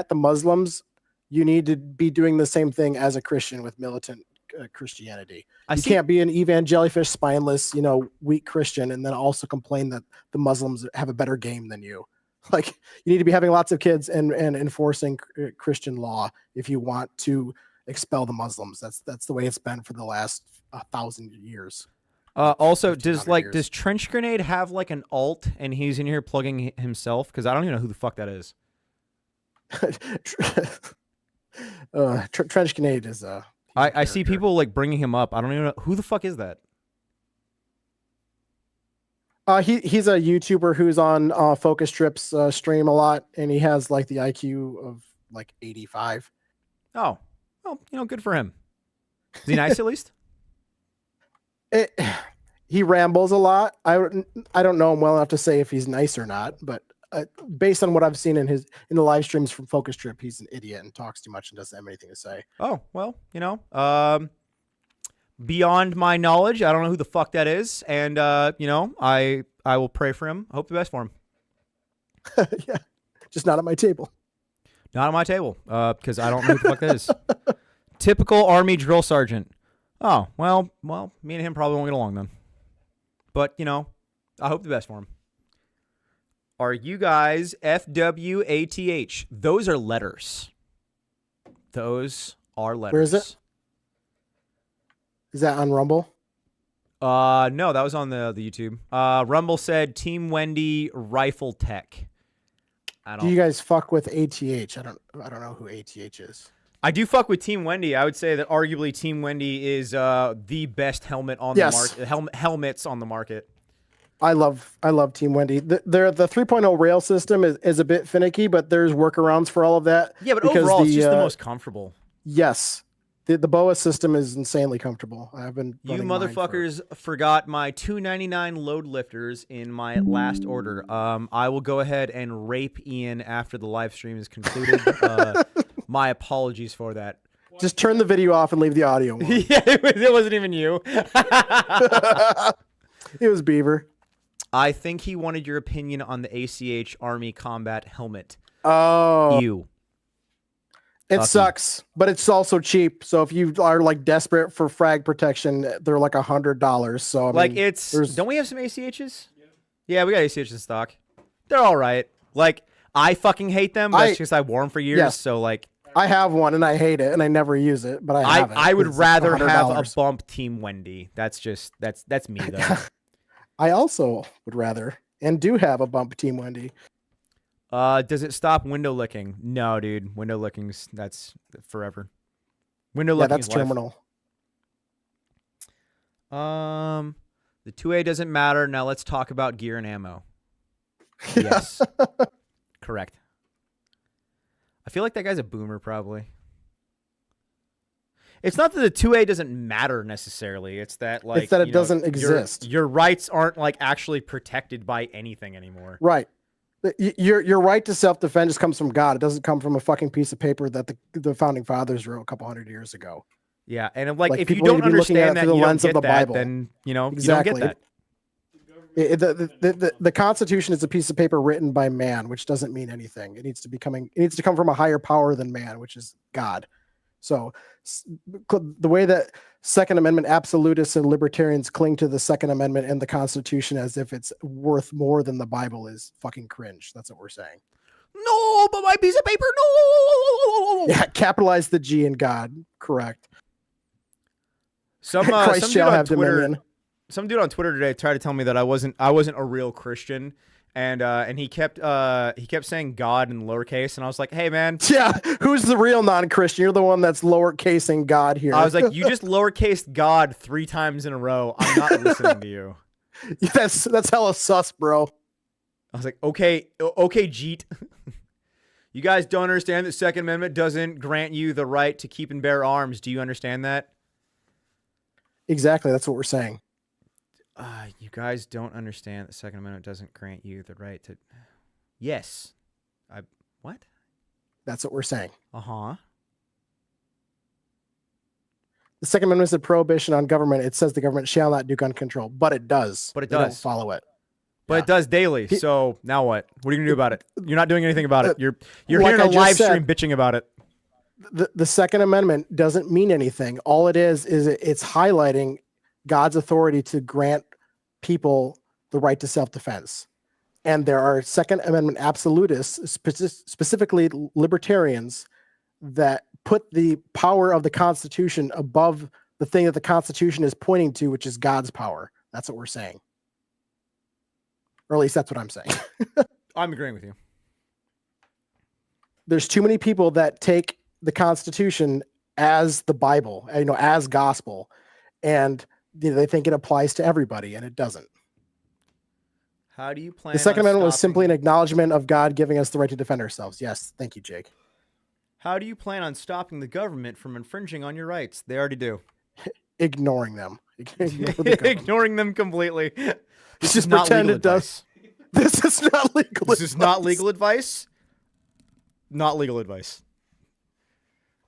the Muslims, you need to be doing the same thing as a Christian with militant Christianity. You can't be an evangelifish, spineless, weak Christian, and then also complain that the Muslims have a better game than you. Like, you need to be having lots of kids and enforcing Christian law if you want to expel the Muslims. That's the way it's been for the last 1,000 years. Also, does Trench Grenade have like an alt and he's in here plugging himself? Because I don't even know who the fuck that is. Trench Grenade is I see people like bringing him up. I don't even know who the fuck is that. He's a YouTuber who's on Focus Trip's stream a lot, and he has like the IQ of like 85. Oh, well, good for him. Is he nice at least? He rambles a lot. I don't know him well enough to say if he's nice or not, but based on what I've seen in the live streams from Focus Trip, he's an idiot and talks too much and doesn't have anything to say. Oh, well, beyond my knowledge, I don't know who the fuck that is, and I will pray for him. I hope the best for him. Yeah, just not at my table. Not at my table, because I don't know who the fuck that is. Typical Army drill sergeant. Oh, well, me and him probably won't get along then. But I hope the best for him. Are you guys FWATH? Those are letters. Those are letters. Where is it? Is that on Rumble? No, that was on the YouTube. Rumble said Team Wendy Rifle Tech. Do you guys fuck with ATH? I don't know who ATH is. I do fuck with Team Wendy. I would say that arguably Team Wendy is the best helmet on the market. Helmets on the market. I love Team Wendy. The 3.0 rail system is a bit finicky, but there's workarounds for all of that. Yeah, but overall, it's just the most comfortable. Yes. The BOA system is insanely comfortable. I've been. You motherfuckers forgot my $2.99 load lifters in my last order. I will go ahead and rape Ian after the live stream is concluded. My apologies for that. Just turn the video off and leave the audio on. Yeah, it wasn't even you. It was Beaver. I think he wanted your opinion on the ACH Army Combat Helmet. Oh. You. It sucks, but it's also cheap. So if you are like desperate for frag protection, they're like $100. So I mean, don't we have some ACHs? Yeah, we got ACHs in stock. They're all right. Like, I fucking hate them. That's just I wore them for years. Yes. So like, I have one and I hate it and I never use it. But I have it. I would rather have a $100. bump Team Wendy. That's me though. I also would rather and do have a bump Team Wendy. Does it stop window licking? No, dude. Window licking's that's forever. Window Yeah, licking that's is life. terminal. The 2A doesn't matter. Now let's talk about gear and ammo. Yes. Correct. I feel like that guy's a boomer, probably. It's not that the 2A doesn't matter necessarily. It's that like It's that it you know, doesn't exist. Your rights aren't like actually protected by anything anymore. Right. Your right to self-defense just comes from God. It doesn't come from a fucking piece of paper that the founding fathers wrote a couple hundred years ago. Yeah, and like if you people need don't to be looking at understand it that, through the you don't lens of get the that, Bible. then you know Exactly. you don't get that. The Constitution is a piece of paper written by man, which doesn't mean anything. It needs to come from a higher power than man, which is God. So the way that Second Amendment absolutists and libertarians cling to the Second Amendment and the Constitution as if it's worth more than the Bible is fucking cringe. That's what we're saying. No, but my piece of paper, no. Yeah, capitalize the G in God. Correct. Some Christ some dude shall on have Twitter, dominion. some dude on Twitter today tried to tell me that I wasn't a real Christian, and he kept saying God in lowercase, and I was like, hey man, Yeah, who's the real non-Christian? You're the one that's lowercasing God here. I was like, you just lowercase God 3 times in a row. I'm not listening to you. that's hella sus, bro. I was like, okay, Jeet. You guys don't understand that Second Amendment doesn't grant you the right to keep and bear arms. Do you understand that? Exactly, that's what we're saying. You guys don't understand that the Second Amendment doesn't grant you the right to... Yes. What? That's what we're saying. Uh-huh. The Second Amendment is a prohibition on government. It says the government shall not do gun control, but it does. But it They don't does. follow it. But it does daily. So now what? What are you going to do about it? You're not doing anything about it. You're like here in I a just live said, stream bitching about it. The Second Amendment doesn't mean anything. All it is it's highlighting God's authority to grant people the right to self-defense. And there are Second Amendment absolutists, specifically libertarians, that put the power of the Constitution above the thing that the Constitution is pointing to, which is God's power. That's what we're saying. Or at least that's what I'm saying. I'm agreeing with you. There's too many people that take the Constitution as the Bible, as gospel, and they think it applies to everybody, and it doesn't. How do you plan The Second on Amendment was stopping- simply an acknowledgement of God giving us the right to defend ourselves. Yes, thank you, Jake. How do you plan on stopping the government from infringing on your rights? They already do. Ignoring them. Ignore the government. Ignoring them completely. This Just is not pretend legal it does. advice. This is not legal. This is not advice. legal advice. Not legal advice.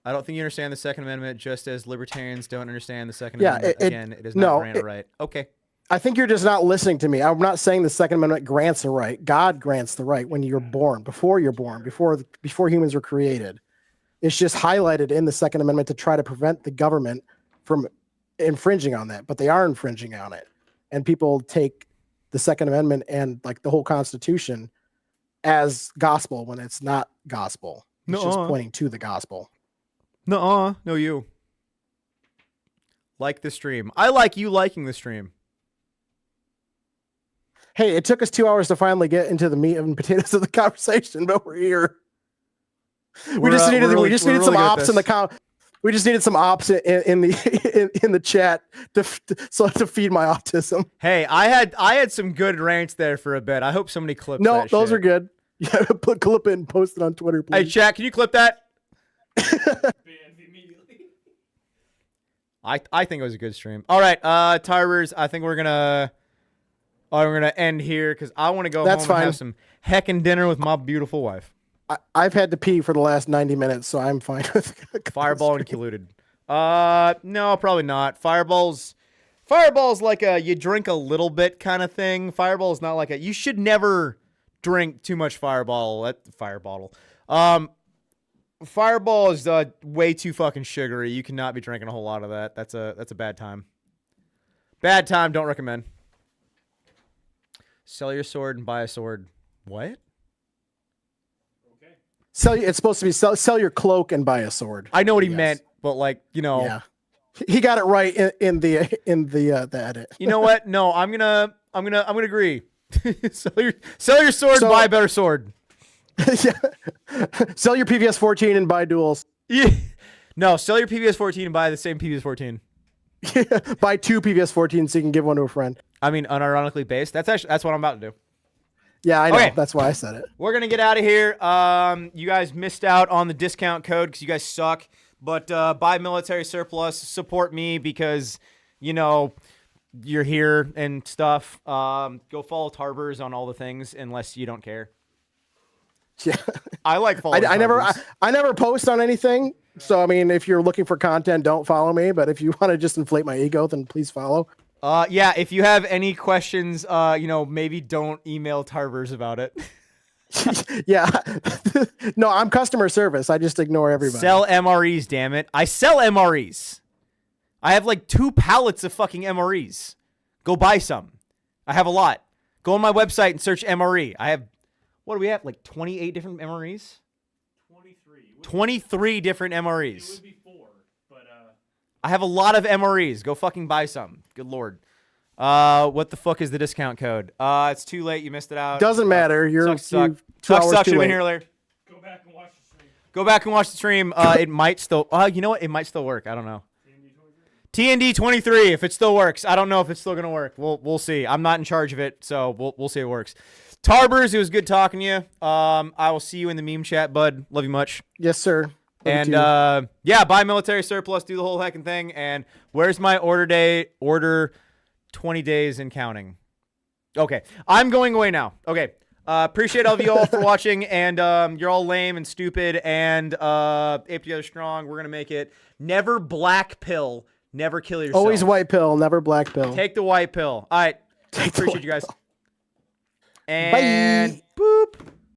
I don't think you understand the Second Amendment, just as libertarians don't understand the Second Amendment. Again, it does not grant a right. Okay. I think you're just not listening to me. I'm not saying the Second Amendment grants a right. God grants the right when you're born, before you're born, before humans were created. It's just highlighted in the Second Amendment to try to prevent the government from infringing on that, but they are infringing on it. And people take the Second Amendment and like the whole Constitution as gospel when it's not gospel. It's just pointing to the gospel. No, you. Like the stream. I like you liking the stream. Hey, it took us 2 hours to finally get into the meat and potatoes of the conversation, but we're here. We just needed some ops in the we just needed some ops in the chat to feed my autism. Hey, I had some good rants there for a bit. I hope somebody clips No, that those shit. are good. Yeah, clip it and post it on Twitter, Hey, please. chat, can you clip that? Banned immediately. I think it was a good stream. All right, Tarburz, I think we're gonna end here because I want to go That's home and fine. have some heckin' dinner with my beautiful wife. I've had to pee for the last 90 minutes, so I'm fine with Fireball included. No, probably not. Fireball's like a you drink a little bit kind of thing. Fireball's not like a you should never drink too much Fireball at the fire bottle. Fireball is way too fucking sugary. You cannot be drinking a whole lot of that. That's a bad time. Bad time. Don't recommend. Sell your sword and buy a sword. What? It's supposed to be sell your cloak and buy a sword. I know what he Yes. meant, but like Yeah, he got it right in the edit. You know what? No, I'm gonna agree. sell your sword and buy a better sword. Yeah. Sell your PVS 14 and buy duels. Yeah. No, sell your PVS 14 and buy the same PVS 14. Buy 2 PVS 14 so you can give one to a friend. I mean, unironically based. That's what I'm about to do. Yeah, I know. Okay. That's why I said it. We're gonna get out of here. You guys missed out on the discount code because you guys suck. But buy military surplus. Support me because you're here and stuff. Go follow Tarburz on all the things unless you don't care. Yeah. I like following. I never post on anything. So I mean, if you're looking for content, don't follow me. But if you want to just inflate my ego, then please follow. Yeah. If you have any questions, maybe don't email Tarburz about it. Yeah. No, I'm customer service. I just ignore everybody. Sell MREs, damn it. I sell MREs. I have like 2 pallets of fucking MREs. Go buy some. I have a lot. Go on my website and search MRE. I have, what do we have? Like 28 different MREs? 23 different MREs. It would be 4, but I have a lot of MREs. Go fucking buy some. Good lord. What the fuck is the discount code? It's too late. You missed it out. Doesn't matter. You're suck. 2 hours Should too have been late. here later. go back and watch the stream. Go back and watch the stream. It might still. You know what? It might still work. I don't know. TND 23. If it still works, I don't know if it's still gonna work. We'll see. I'm not in charge of it, so we'll see if it works. Tarburz, it was good talking to you. I will see you in the meme chat, bud. Love you much. Yes, sir. Love you And too. yeah, buy military surplus, do the whole heckin' thing. And where's my order date? Order 20 days and counting. Okay, I'm going away now. Okay, appreciate all of you all for watching. And you're all lame and stupid. And Ape Together Strong. We're gonna make it. Never black pill. Never kill yourself. Always white pill, never black pill. Take the white pill. All right. Take the Appreciate white you guys. pill. And Bye. boo.